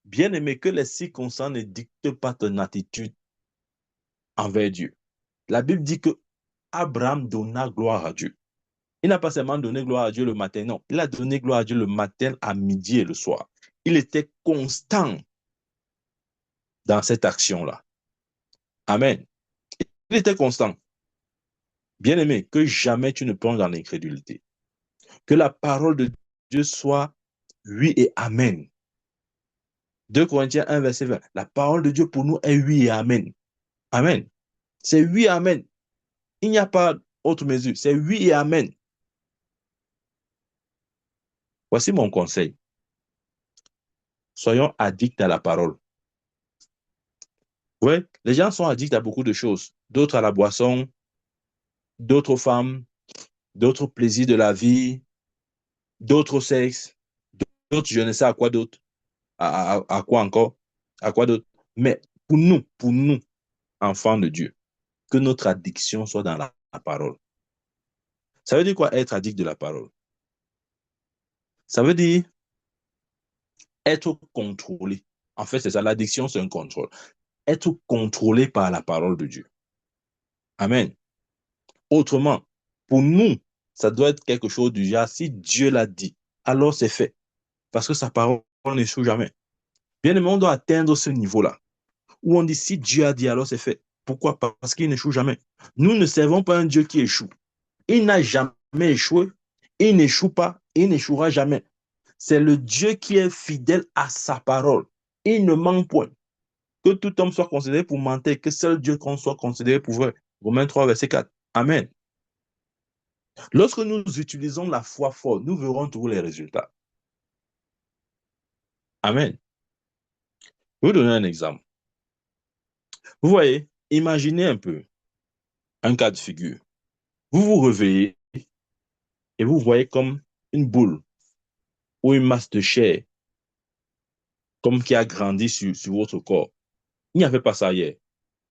Speaker 1: Bien aimé, que les circonstances ne dictent pas ton attitude envers Dieu. La Bible dit que Abraham donna gloire à Dieu. Il n'a pas seulement donné gloire à Dieu le matin, non. Il a donné gloire à Dieu le matin, à midi et le soir. Il était constant dans cette action-là. Amen. Il était constant. Bien-aimé, que jamais tu ne plonges dans l'incrédulité. Que la parole de Dieu soit oui et amen. 2 Corinthiens 1, verset 20. La parole de Dieu pour nous est oui et amen. Amen. C'est oui et amen. Il n'y a pas autre mesure. C'est oui et amen. Voici mon conseil. Soyons addicts à la parole. Oui, les gens sont addicts à beaucoup de choses. D'autres à la boisson, d'autres aux femmes, d'autres plaisirs de la vie, d'autres au sexe, d'autres je ne sais à quoi d'autre, à quoi encore, à quoi d'autre. Mais pour nous, enfants de Dieu, que notre addiction soit dans la parole. Ça veut dire quoi être addict de la parole? Ça veut dire être contrôlé. En fait, c'est ça, l'addiction, c'est un contrôle. Être contrôlé par la parole de Dieu. Amen. Autrement, pour nous, ça doit être quelque chose du genre, si Dieu l'a dit, alors c'est fait. Parce que sa parole n'échoue jamais. Bien aimé, on doit atteindre ce niveau-là, où on dit, si Dieu a dit, alors c'est fait. Pourquoi? Parce qu'il n'échoue jamais. Nous ne servons pas un Dieu qui échoue. Il n'a jamais échoué, il n'échoue pas, il n'échouera jamais. C'est le Dieu qui est fidèle à sa parole. Il ne ment point. Que tout homme soit considéré pour mentir, que seul Dieu qu'on soit considéré pour vrai. Romains 3, verset 4. Amen. Lorsque nous utilisons la foi forte, nous verrons tous les résultats. Amen. Je vais vous donner un exemple. Vous voyez, imaginez un peu un cas de figure. Vous vous réveillez et vous voyez comme une boule ou une masse de chair comme qui a grandi sur votre corps. Il n'y avait pas ça hier.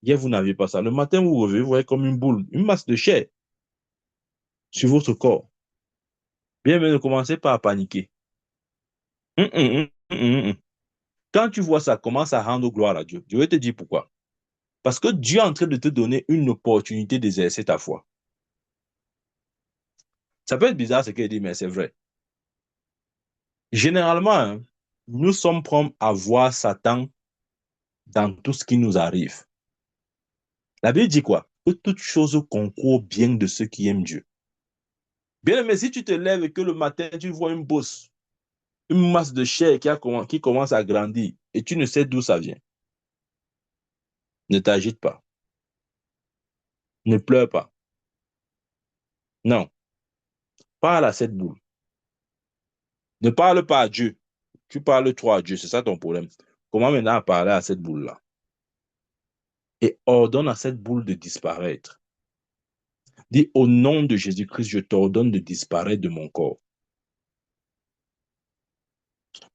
Speaker 1: Hier, vous n'aviez pas ça. Le matin, vous vous réveillez, vous voyez comme une boule, une masse de chair sur votre corps. Bien, mais ne commencez pas à paniquer. Hum, hum, hum. Quand tu vois ça, commence à rendre gloire à Dieu. Je vais te dire pourquoi. Parce que Dieu est en train de te donner une opportunité d'exercer ta foi. Ça peut être bizarre ce qu'il dit, mais c'est vrai. Généralement, hein, nous sommes prêts à voir Satan dans tout ce qui nous arrive. La Bible dit quoi? Que toute chose concourt bien de ceux qui aiment Dieu. Bien, mais si tu te lèves et que le matin, tu vois une bosse, une masse de chair qui commence à grandir et tu ne sais d'où ça vient, ne t'agite pas. Ne pleure pas. Non. Parle à cette boule. Ne parle pas à Dieu. Tu parles toi à Dieu, c'est ça ton problème. Comment maintenant parler à cette boule-là? Et ordonne à cette boule de disparaître. Dis, au nom de Jésus-Christ, je t'ordonne de disparaître de mon corps.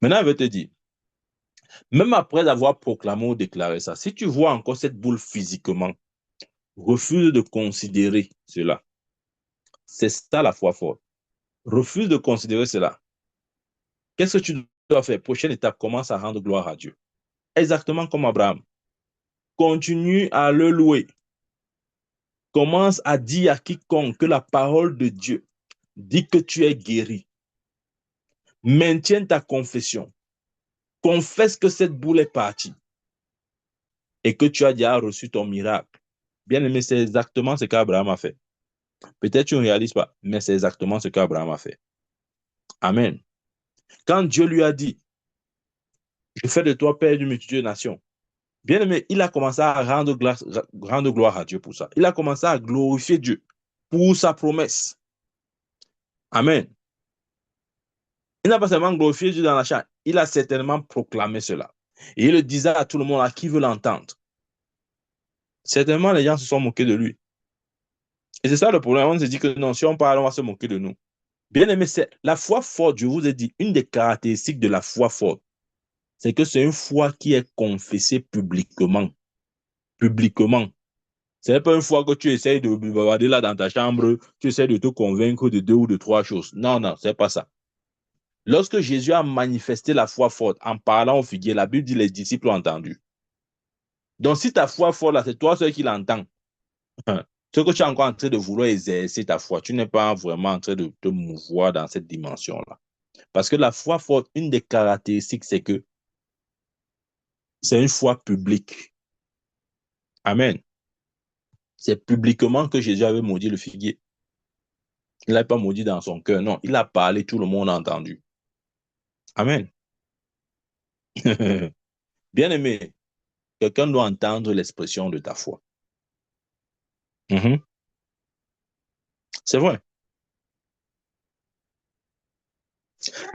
Speaker 1: Maintenant, elle veut te dire, même après avoir proclamé ou déclaré ça, si tu vois encore cette boule physiquement, refuse de considérer cela. C'est ça la foi forte. Refuse de considérer cela. Qu'est-ce que tu dois faire? Prochaine étape, commence à rendre gloire à Dieu. Exactement comme Abraham. Continue à le louer. Commence à dire à quiconque que la parole de Dieu dit que tu es guéri. Maintiens ta confession. Confesse que cette boule est partie et que tu as déjà reçu ton miracle. Bien aimé, c'est exactement ce qu'Abraham a fait. Peut-être tu ne réalises pas, mais c'est exactement ce qu'Abraham a fait. Amen. Quand Dieu lui a dit, je fais de toi père d'une multitude de nations, bien aimé, il a commencé à rendre gloire à Dieu pour ça. Il a commencé à glorifier Dieu pour sa promesse. Amen. Il n'a pas seulement glorifié Dieu dans la chair, il a certainement proclamé cela. Et il le disait à tout le monde à qui veut l'entendre. Certainement, les gens se sont moqués de lui. Et c'est ça le problème. On se dit que non, si on parle, on va se moquer de nous. Bien aimé, c'est la foi forte, je vous ai dit, une des caractéristiques de la foi forte, c'est que c'est une foi qui est confessée publiquement. Publiquement. Ce n'est pas une foi que tu essayes de bavarder là dans ta chambre, tu essaies de te convaincre de deux ou de trois choses. Non, non, c'est pas ça. Lorsque Jésus a manifesté la foi forte en parlant au figuier, la Bible dit les disciples ont entendu. Donc, si ta foi forte, là, c'est toi seul qui l'entends. Ce que tu es encore en train de vouloir exercer ta foi, tu n'es pas vraiment en train de te mouvoir dans cette dimension-là. Parce que la foi forte, une des caractéristiques, c'est que c'est une foi publique. Amen. C'est publiquement que Jésus avait maudit le figuier. Il n'a pas maudit dans son cœur, non. Il a parlé, tout le monde a entendu. Amen. Bien aimé, quelqu'un doit entendre l'expression de ta foi. C'est vrai.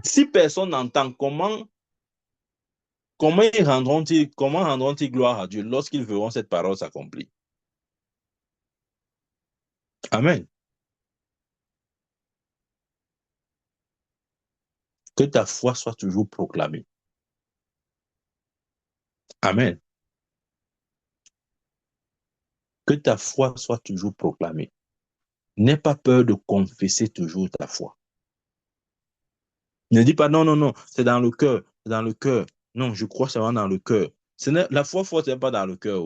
Speaker 1: Si personne n'entend, comment rendront-ils gloire à Dieu lorsqu'ils verront cette parole s'accomplir? Amen. Que ta foi soit toujours proclamée. Amen. Que ta foi soit toujours proclamée. N'aie pas peur de confesser toujours ta foi. Ne dis pas non, non, non, c'est dans le cœur, c'est dans le cœur. Non, je crois seulement dans le cœur. La foi forte, ce n'est pas dans le cœur.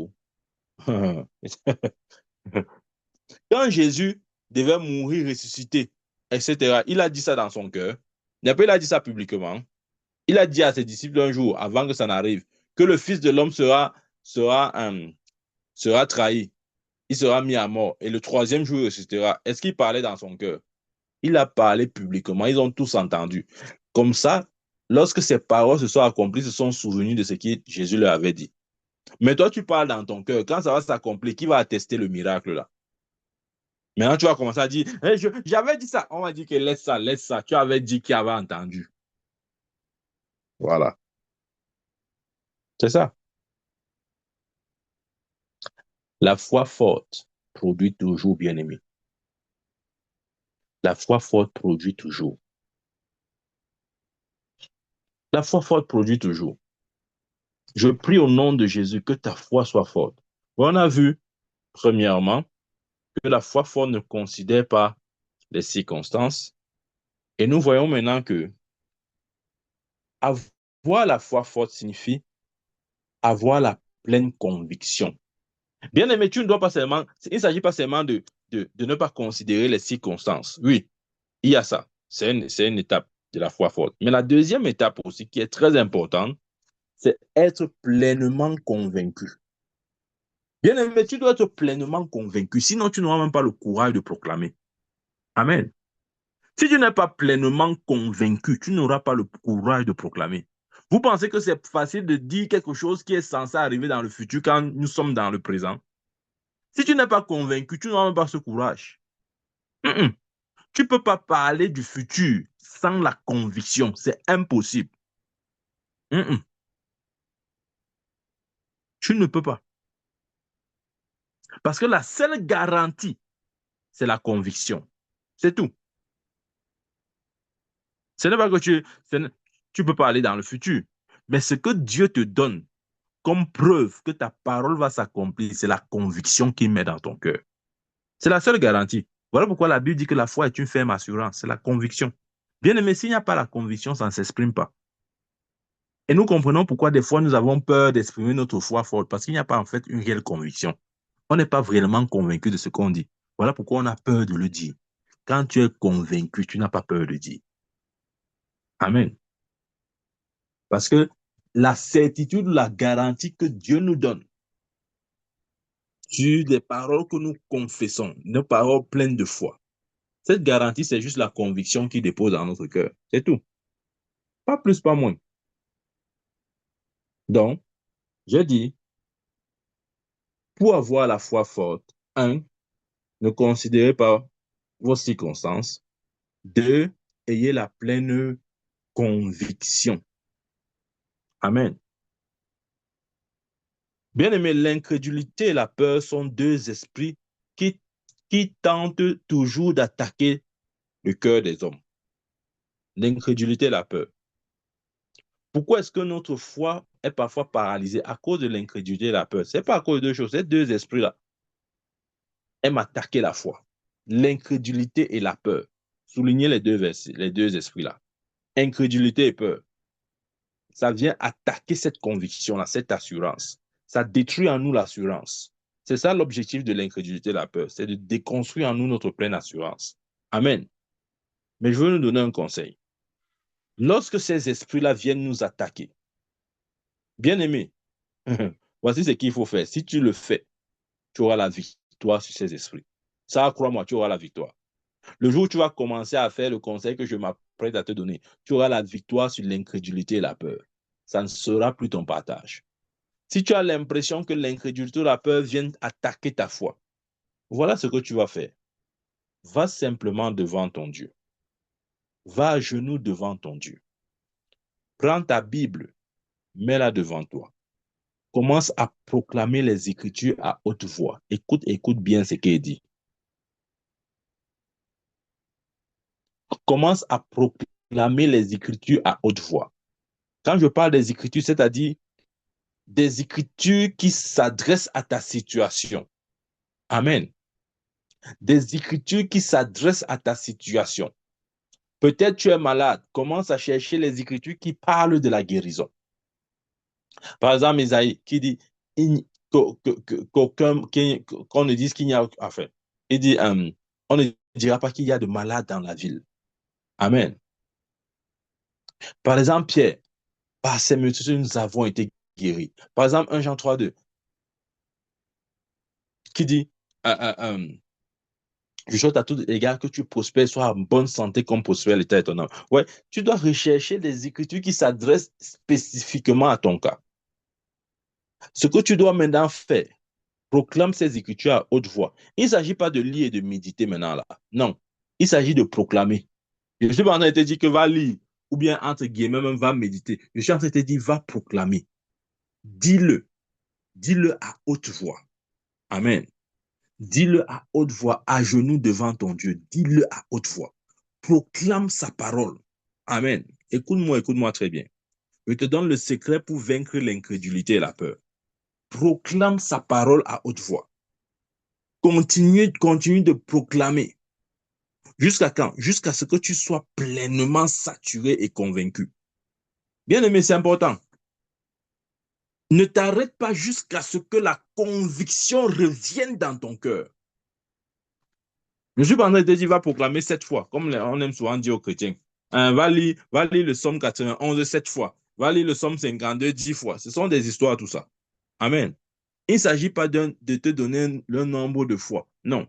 Speaker 1: Quand Jésus devait mourir, ressusciter, etc., il a dit ça dans son cœur. Et après, il a dit ça publiquement. Il a dit à ses disciples un jour, avant que ça n'arrive, que le Fils de l'homme sera trahi. Il sera mis à mort. Et le troisième jour, il ressuscitera. Est-ce qu'il parlait dans son cœur? Il a parlé publiquement. Ils ont tous entendu. Comme ça, lorsque ces paroles se sont accomplies, ils se sont souvenus de ce que Jésus leur avait dit. Mais toi, tu parles dans ton cœur. Quand ça va s'accomplir, qui va attester le miracle là? Maintenant, tu vas commencer à dire, hey, j'avais dit ça. On va dire que laisse ça, laisse ça. Tu avais dit qu'il avait entendu. Voilà. C'est ça. La foi forte produit toujours, bien aimé. La foi forte produit toujours. La foi forte produit toujours. Je prie au nom de Jésus que ta foi soit forte. On a vu, premièrement, que la foi forte ne considère pas les circonstances. Et nous voyons maintenant que avoir la foi forte signifie avoir la pleine conviction. Bien aimé, tu ne dois pas seulement, il ne s'agit pas seulement de ne pas considérer les circonstances. Oui, il y a ça. C'est une étape de la foi forte. Mais la deuxième étape aussi, qui est très importante, c'est être pleinement convaincu. Bien aimé, tu dois être pleinement convaincu, sinon tu n'auras même pas le courage de proclamer. Amen. Si tu n'es pas pleinement convaincu, tu n'auras pas le courage de proclamer. Vous pensez que c'est facile de dire quelque chose qui est censé arriver dans le futur quand nous sommes dans le présent? Si tu n'es pas convaincu, tu n'auras même pas ce courage. Mm -mm. Tu ne peux pas parler du futur sans la conviction. C'est impossible. Tu ne peux pas. Parce que la seule garantie, c'est la conviction. C'est tout. Ce n'est pas que tu peux pas aller dans le futur, mais ce que Dieu te donne comme preuve que ta parole va s'accomplir, c'est la conviction qu'il met dans ton cœur. C'est la seule garantie. Voilà pourquoi la Bible dit que la foi est une ferme assurance. C'est la conviction. Bien aimé, s'il n'y a pas la conviction, ça ne s'exprime pas. Et nous comprenons pourquoi des fois nous avons peur d'exprimer notre foi forte, parce qu'il n'y a pas en fait une réelle conviction. On n'est pas vraiment convaincu de ce qu'on dit. Voilà pourquoi on a peur de le dire. Quand tu es convaincu, tu n'as pas peur de dire. Amen. Parce que la certitude, la garantie que Dieu nous donne sur les paroles que nous confessons, nos paroles pleines de foi, cette garantie, c'est juste la conviction qui dépose dans notre cœur. C'est tout. Pas plus, pas moins. Donc, je dis, pour avoir la foi forte, un, ne considérez pas vos circonstances. Deux, ayez la pleine conviction. Amen. Bien aimé, l'incrédulité et la peur sont deux esprits qui, qui tentent toujours d'attaquer le cœur des hommes. L'incrédulité et la peur. Pourquoi est-ce que notre foi est parfois paralysée? À cause de l'incrédulité et la peur. Ce n'est pas à cause de deux choses. Ces deux esprits-là aiment attaquer la foi. L'incrédulité et la peur. Soulignez les deux esprits-là. Incrédulité et peur. Ça vient attaquer cette conviction-là, cette assurance. Ça détruit en nous l'assurance. C'est ça l'objectif de l'incrédulité et la peur. C'est de déconstruire en nous notre pleine assurance. Amen. Mais je veux nous donner un conseil. Lorsque ces esprits-là viennent nous attaquer, bien aimé, voici ce qu'il faut faire. Si tu le fais, tu auras la victoire sur ces esprits. Ça, crois-moi, tu auras la victoire. Le jour où tu vas commencer à faire le conseil que je m'apprête à te donner, tu auras la victoire sur l'incrédulité et la peur. Ça ne sera plus ton partage. Si tu as l'impression que l'incrédulité ou la peur viennent attaquer ta foi, voilà ce que tu vas faire. Va simplement devant ton Dieu. Va à genoux devant ton Dieu. Prends ta Bible, mets-la devant toi. Commence à proclamer les Écritures à haute voix. Écoute bien ce qu'il dit. Commence à proclamer les Écritures à haute voix. Quand je parle des Écritures, c'est-à-dire des Écritures qui s'adressent à ta situation. Amen. Des Écritures qui s'adressent à ta situation. Peut-être tu es malade. Commence à chercher les Écritures qui parlent de la guérison. Par exemple, Isaïe qui dit qu'on ne dise qu'il n'y a... Enfin, il dit, on ne dira pas qu'il y a de malades dans la ville. Amen. Par exemple, Pierre, par ces multitudes, nous avons été guéris. Par exemple, 1 Jean 3:2, qui dit, je souhaite à tous égard que tu prospères, sois en bonne santé comme prospère l'état de ton âme. Ouais, tu dois rechercher des Écritures qui s'adressent spécifiquement à ton cas. Ce que tu dois maintenant faire, proclame ces Écritures à haute voix. Il ne s'agit pas de lire et de méditer maintenant là. Non, il s'agit de proclamer. Je suis pas en train de te dire que va lire, ou bien entre guillemets, même va méditer. Je suis en train de te dire, va proclamer. Dis-le. Dis-le à haute voix. Amen. Dis-le à haute voix, à genoux devant ton Dieu. Dis-le à haute voix. Proclame sa parole. Amen. Écoute-moi très bien. Je te donne le secret pour vaincre l'incrédulité et la peur. Proclame sa parole à haute voix. Continue de proclamer. Jusqu'à quand? Jusqu'à ce que tu sois pleinement saturé et convaincu. Bien aimé, c'est important. Ne t'arrête pas jusqu'à ce que la conviction revienne dans ton cœur. Je suis pas en train de te dire, va proclamer 7 fois, comme on aime souvent dire aux chrétiens. Va lire le psaume 91 7 fois. Va lire le psaume 52 10 fois. Ce sont des histoires, tout ça. Amen. Il ne s'agit pas de te donner le nombre de fois. Non.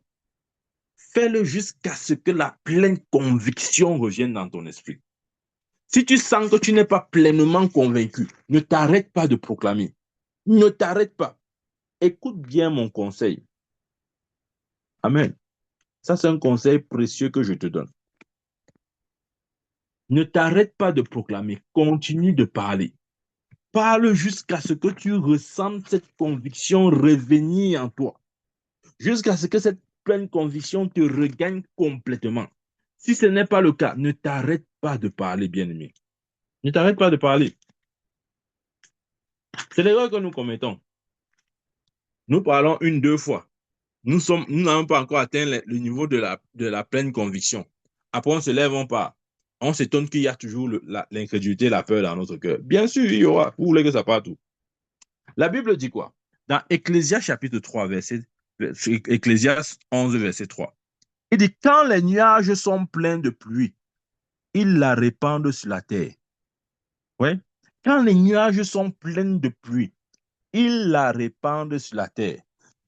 Speaker 1: Fais-le jusqu'à ce que la pleine conviction revienne dans ton esprit. Si tu sens que tu n'es pas pleinement convaincu, ne t'arrête pas de proclamer. Ne t'arrête pas. Écoute bien mon conseil. Amen. Ça, c'est un conseil précieux que je te donne. Ne t'arrête pas de proclamer. Continue de parler. Parle jusqu'à ce que tu ressentes cette conviction revenir en toi. Jusqu'à ce que cette pleine conviction te regagne complètement. Si ce n'est pas le cas, ne t'arrête pas de parler, bien-aimé. Ne t'arrête pas de parler. C'est l'erreur que nous commettons. Nous parlons une, deux fois. Nous n'avons pas encore atteint le niveau de la pleine conviction. Après, on se lève, on part. On s'étonne qu'il y a toujours l'incrédulité, la peur dans notre cœur. Bien sûr, il y aura. Vous voulez que ça parte où? La Bible dit quoi? Dans Ecclésias chapitre 3, Ecclésias 11, verset 3. Il dit, quand les nuages sont pleins de pluie, ils la répandent sur la terre. Ouais. Quand les nuages sont pleins de pluie, ils la répandent sur la terre.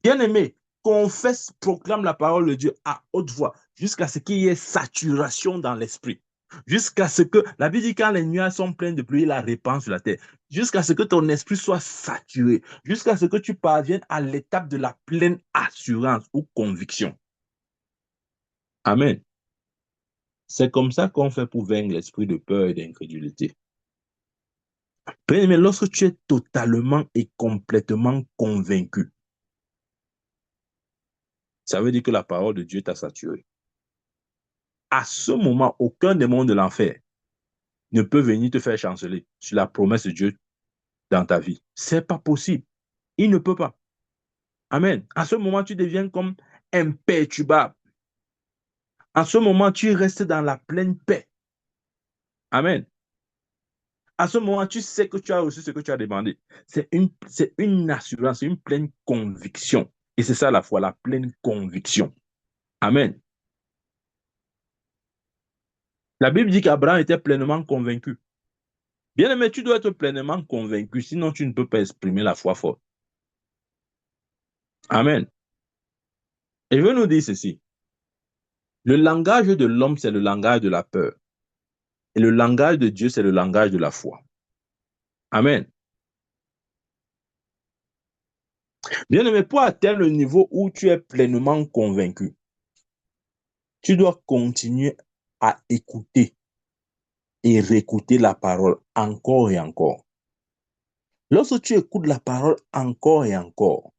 Speaker 1: Bien-aimé, confesse, proclame la parole de Dieu à haute voix, jusqu'à ce qu'il y ait saturation dans l'esprit. Jusqu'à ce que, la Bible dit, quand les nuages sont pleins de pluie, il la répand sur la terre. Jusqu'à ce que ton esprit soit saturé. Jusqu'à ce que tu parviennes à l'étape de la pleine assurance ou conviction. Amen. C'est comme ça qu'on fait pour vaincre l'esprit de peur et d'incrédulité. Mais lorsque tu es totalement et complètement convaincu, ça veut dire que la parole de Dieu t'a saturé. À ce moment, aucun démon de l'enfer ne peut venir te faire chanceler sur la promesse de Dieu dans ta vie. C'est pas possible. Il ne peut pas. Amen. À ce moment, tu deviens comme imperturbable. À ce moment, tu restes dans la pleine paix. Amen. À ce moment, tu sais que tu as reçu ce que tu as demandé. C'est une assurance, une pleine conviction. Et c'est ça la foi, la pleine conviction. Amen. La Bible dit qu'Abraham était pleinement convaincu. Bien aimé, tu dois être pleinement convaincu, sinon tu ne peux pas exprimer la foi forte. Amen. Et je veux nous dire ceci. Le langage de l'homme, c'est le langage de la peur. Et le langage de Dieu, c'est le langage de la foi. Amen. Bien aimé, pour atteindre le niveau où tu es pleinement convaincu, tu dois continuer à écouter et réécouter la parole encore et encore. Lorsque tu écoutes la parole encore et encore,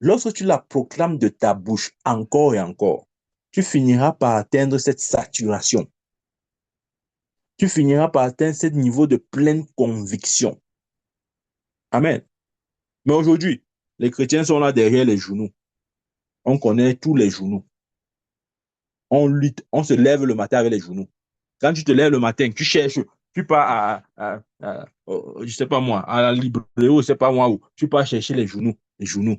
Speaker 1: lorsque tu la proclames de ta bouche encore et encore, tu finiras par atteindre cette saturation. Tu finiras par atteindre ce niveau de pleine conviction. Amen. Mais aujourd'hui, les chrétiens sont là derrière les genoux. On connaît tous les genoux. On lutte, on se lève le matin avec les genoux. Quand tu te lèves le matin, tu cherches, tu pars je sais pas moi, à la librairie, je sais pas moi où, tu pars chercher les genoux, les genoux.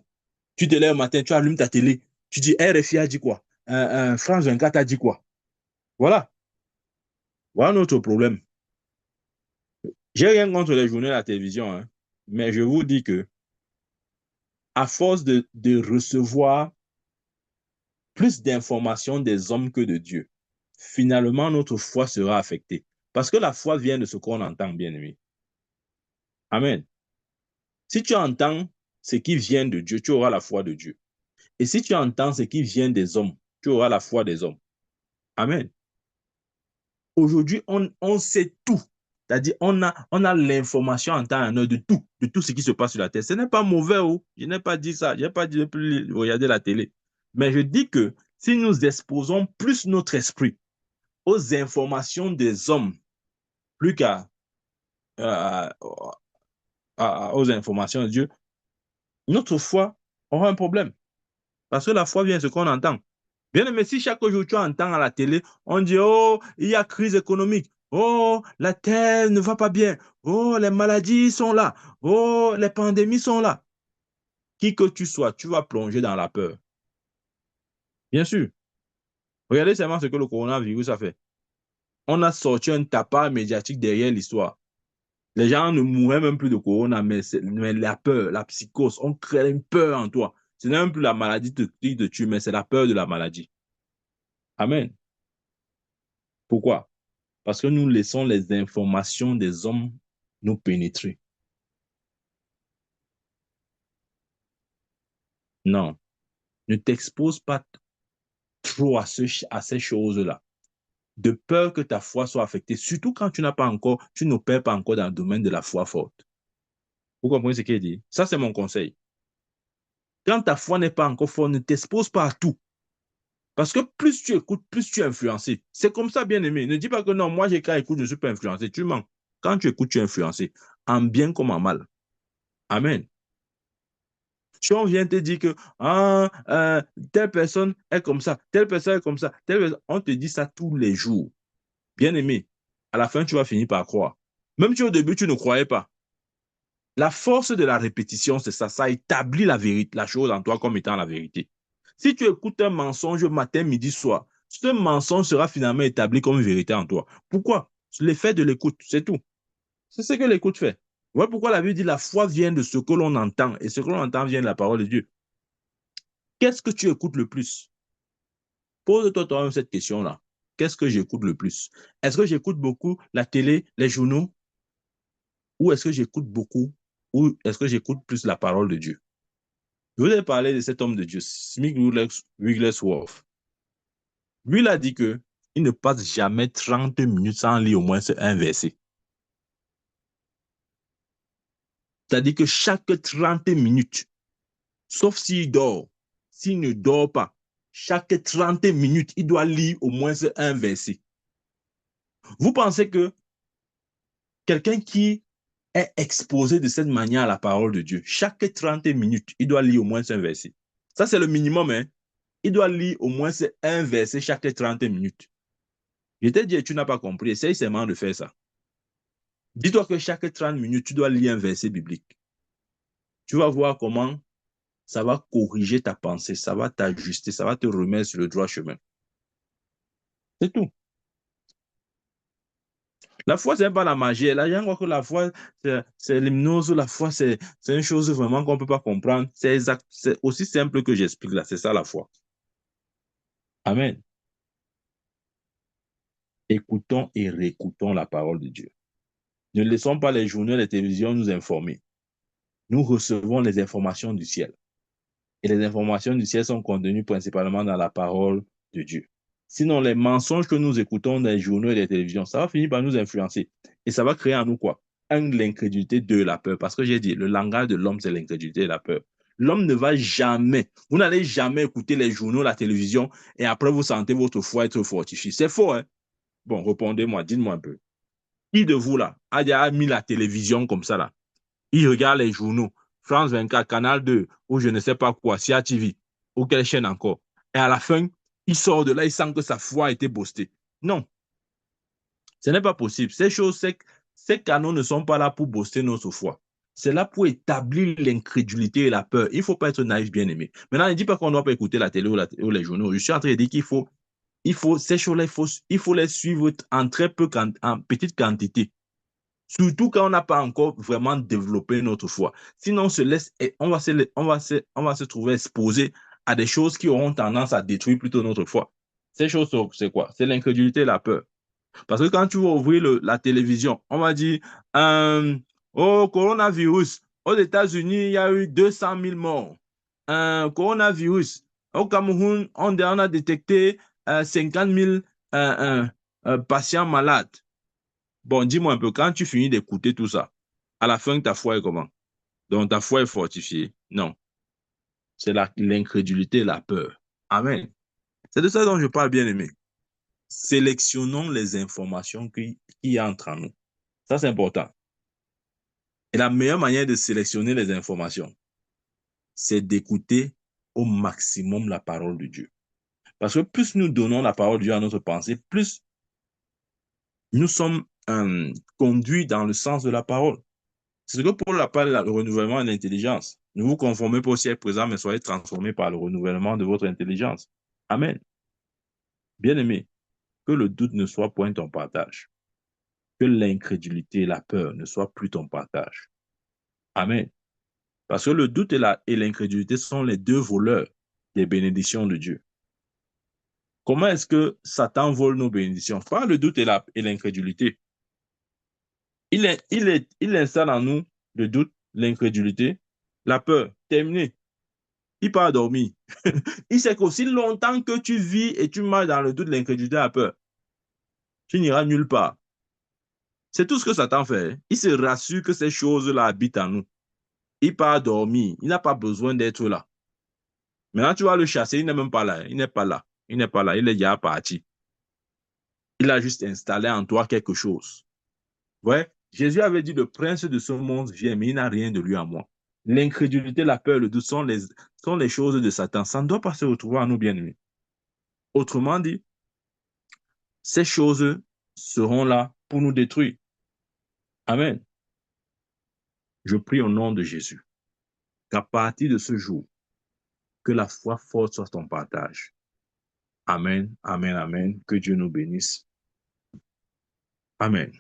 Speaker 1: Tu te lèves le matin, tu allumes ta télé, tu dis RFI a dit quoi? France 24 a dit quoi? Voilà. Voilà notre problème. J'ai rien contre les journaux et la télévision, hein, mais je vous dis que à force de recevoir plus d'informations des hommes que de Dieu, finalement, notre foi sera affectée. Parce que la foi vient de ce qu'on entend, bien aimé. Amen. Si tu entends ce qui vient de Dieu, tu auras la foi de Dieu. Et si tu entends ce qui vient des hommes, tu auras la foi des hommes. Amen. Aujourd'hui, on sait tout. C'est-à-dire, on a l'information en temps et en heure de tout ce qui se passe sur la terre. Ce n'est pas mauvais, oh. Je n'ai pas dit ça. Je n'ai pas dit de plus regarder la télé. Mais je dis que si nous exposons plus notre esprit aux informations des hommes, plus qu'à euh, aux informations de Dieu, notre foi aura un problème. Parce que la foi vient de ce qu'on entend. Bien aimé, si chaque jour tu entends à la télé, on dit, oh, il y a crise économique. Oh, la terre ne va pas bien. Oh, les maladies sont là. Oh, les pandémies sont là. Qui que tu sois, tu vas plonger dans la peur. Bien sûr. Regardez seulement ce que le coronavirus a fait. On a sorti un tapas médiatique derrière l'histoire. Les gens ne mouraient même plus de corona, mais la peur, la psychose, on crée une peur en toi. Ce n'est même plus la maladie qui te tue, mais c'est la peur de la maladie. Amen. Pourquoi? Parce que nous laissons les informations des hommes nous pénétrer. Non, ne t'expose pas trop à ces choses-là. de peur que ta foi soit affectée, surtout quand tu n'opères pas encore dans le domaine de la foi forte. Vous comprenez ce qu'il dit? Ça, c'est mon conseil. Quand ta foi n'est pas encore forte, ne t'expose pas à tout. Parce que plus tu écoutes, plus tu es influencé. C'est comme ça, bien aimé. Ne dis pas que non, moi, j'ai qu'à écouter, je ne suis pas influencé. Tu mens. Quand tu écoutes, tu es influencé. En bien comme en mal. Amen. Si on vient te dire que telle personne est comme ça, telle personne est comme ça, on te dit ça tous les jours. Bien aimé, à la fin, tu vas finir par croire. Même si au début, tu ne croyais pas. La force de la répétition, c'est ça. Ça établit la vérité, la chose en toi comme étant la vérité. Si tu écoutes un mensonge matin, midi, soir, ce mensonge sera finalement établi comme vérité en toi. Pourquoi? L'effet de l'écoute, c'est tout. C'est ce que l'écoute fait. Voilà pourquoi la Bible dit la foi vient de ce que l'on entend et ce que l'on entend vient de la parole de Dieu. Qu'est-ce que tu écoutes le plus? Pose-toi toi-même cette question-là. Qu'est-ce que j'écoute le plus? Est-ce que j'écoute beaucoup la télé, les journaux, ou est-ce que j'écoute beaucoup, ou est-ce que j'écoute plus la parole de Dieu? Je vous ai parlé de cet homme de Dieu, Smith Wigglesworth. Lui, il a dit que il ne passe jamais 30 minutes sans lire au moins un verset. C'est-à-dire que chaque 30 minutes, sauf s'il dort, s'il ne dort pas, chaque 30 minutes, il doit lire au moins un verset. Vous pensez que quelqu'un qui est exposé de cette manière à la parole de Dieu, chaque 30 minutes, il doit lire au moins un verset. Ça, c'est le minimum, hein? Il doit lire au moins un verset chaque 30 minutes. Je t'ai dit, tu n'as pas compris. Essaye seulement de faire ça. Dis-toi que chaque 30 minutes, tu dois lire un verset biblique. Tu vas voir comment ça va corriger ta pensée, ça va t'ajuster, ça va te remettre sur le droit chemin. C'est tout. La foi, ce n'est pas la magie. Là, je crois que la foi, c'est l'hypnose. La foi, c'est une chose vraiment qu'on ne peut pas comprendre. C'est exact, c'est aussi simple que j'explique là. C'est ça la foi. Amen. Écoutons et réécoutons la parole de Dieu. Ne laissons pas les journaux et les télévisions nous informer. Nous recevons les informations du ciel. Et les informations du ciel sont contenues principalement dans la parole de Dieu. Sinon, les mensonges que nous écoutons dans les journaux et les télévisions, ça va finir par nous influencer. Et ça va créer en nous quoi? L'incrédulité de la peur. Parce que j'ai dit, le langage de l'homme, c'est l'incrédulité et la peur. L'homme ne va jamais, vous n'allez jamais écouter les journaux, la télévision, et après vous sentez votre foi être fortifiée. C'est faux, hein? Bon, répondez-moi, dites-moi un peu. Qui de vous, là, a déjà mis la télévision comme ça, là? Il regarde les journaux, France 24, Canal 2, ou je ne sais pas quoi, CIA TV, ou quelle chaîne encore. Et à la fin, il sort de là, il sent que sa foi a été boostée. Non, ce n'est pas possible. Ces canaux ne sont pas là pour booster notre foi. C'est là pour établir l'incrédulité et la peur. Il ne faut pas être naïf, bien aimé. Maintenant, ne dis pas qu'on ne doit pas écouter la télé ou les journaux. Je suis en train de dire ces choses-là, il faut les suivre en très peu, en petite quantité. Surtout quand on n'a pas encore vraiment développé notre foi. Sinon, on va se trouver exposé à des choses qui auront tendance à détruire plutôt notre foi. Ces choses, c'est quoi? C'est l'incrédulité et la peur. Parce que quand tu vas ouvrir la télévision, on va dire, oh, coronavirus, aux États-Unis, il y a eu 200 000 morts. Coronavirus, au Cameroun, on a détecté 50 000 patients malades. Bon, dis-moi un peu, quand tu finis d'écouter tout ça, à la fin, ta foi est comment? Donc, ta foi est fortifiée? Non, c'est l'incrédulité et la peur. Amen. C'est de ça dont je parle, bien aimé. Sélectionnons les informations qui entrent en nous. Ça, c'est important. Et la meilleure manière de sélectionner les informations, c'est d'écouter au maximum la parole de Dieu. Parce que plus nous donnons la parole de Dieu à notre pensée, plus nous sommes conduits dans le sens de la parole. C'est ce que Paul appelle le renouvellement de l'intelligence. Ne vous conformez pas au siècle présent, mais soyez transformés par le renouvellement de votre intelligence. Amen. Bien-aimé, que le doute ne soit point ton partage. Que l'incrédulité et la peur ne soient plus ton partage. Amen. Parce que le doute et l'incrédulité sont les deux voleurs des bénédictions de Dieu. Comment est-ce que Satan vole nos bénédictions? Pas le doute et l'incrédulité. Il installe en nous le doute, l'incrédulité, la peur. Terminé. Il part dormir. Il sait qu'aussi longtemps que tu vis et tu marches dans le doute, l'incrédulité, la peur, Tu n'iras nulle part. C'est tout ce que Satan fait. Il se rassure que ces choses-là habitent en nous. Il part dormir. Il n'a pas besoin d'être là. Maintenant, tu vas le chasser. Il n'est même pas là. Il n'est pas là. Il n'est pas là. Il est déjà parti. Il a juste installé en toi quelque chose. Ouais. Jésus avait dit, le prince de ce monde vient, mais il n'a rien de lui à moi. L'incrédulité, la peur, le doute sont les choses de Satan. Ça ne doit pas se retrouver en nous, bien-aimés. Autrement dit, ces choses seront là pour nous détruire. Amen. Je prie au nom de Jésus qu'à partir de ce jour, que la foi forte soit ton partage. Amen, amen, amen. Que Dieu nous bénisse. Amen.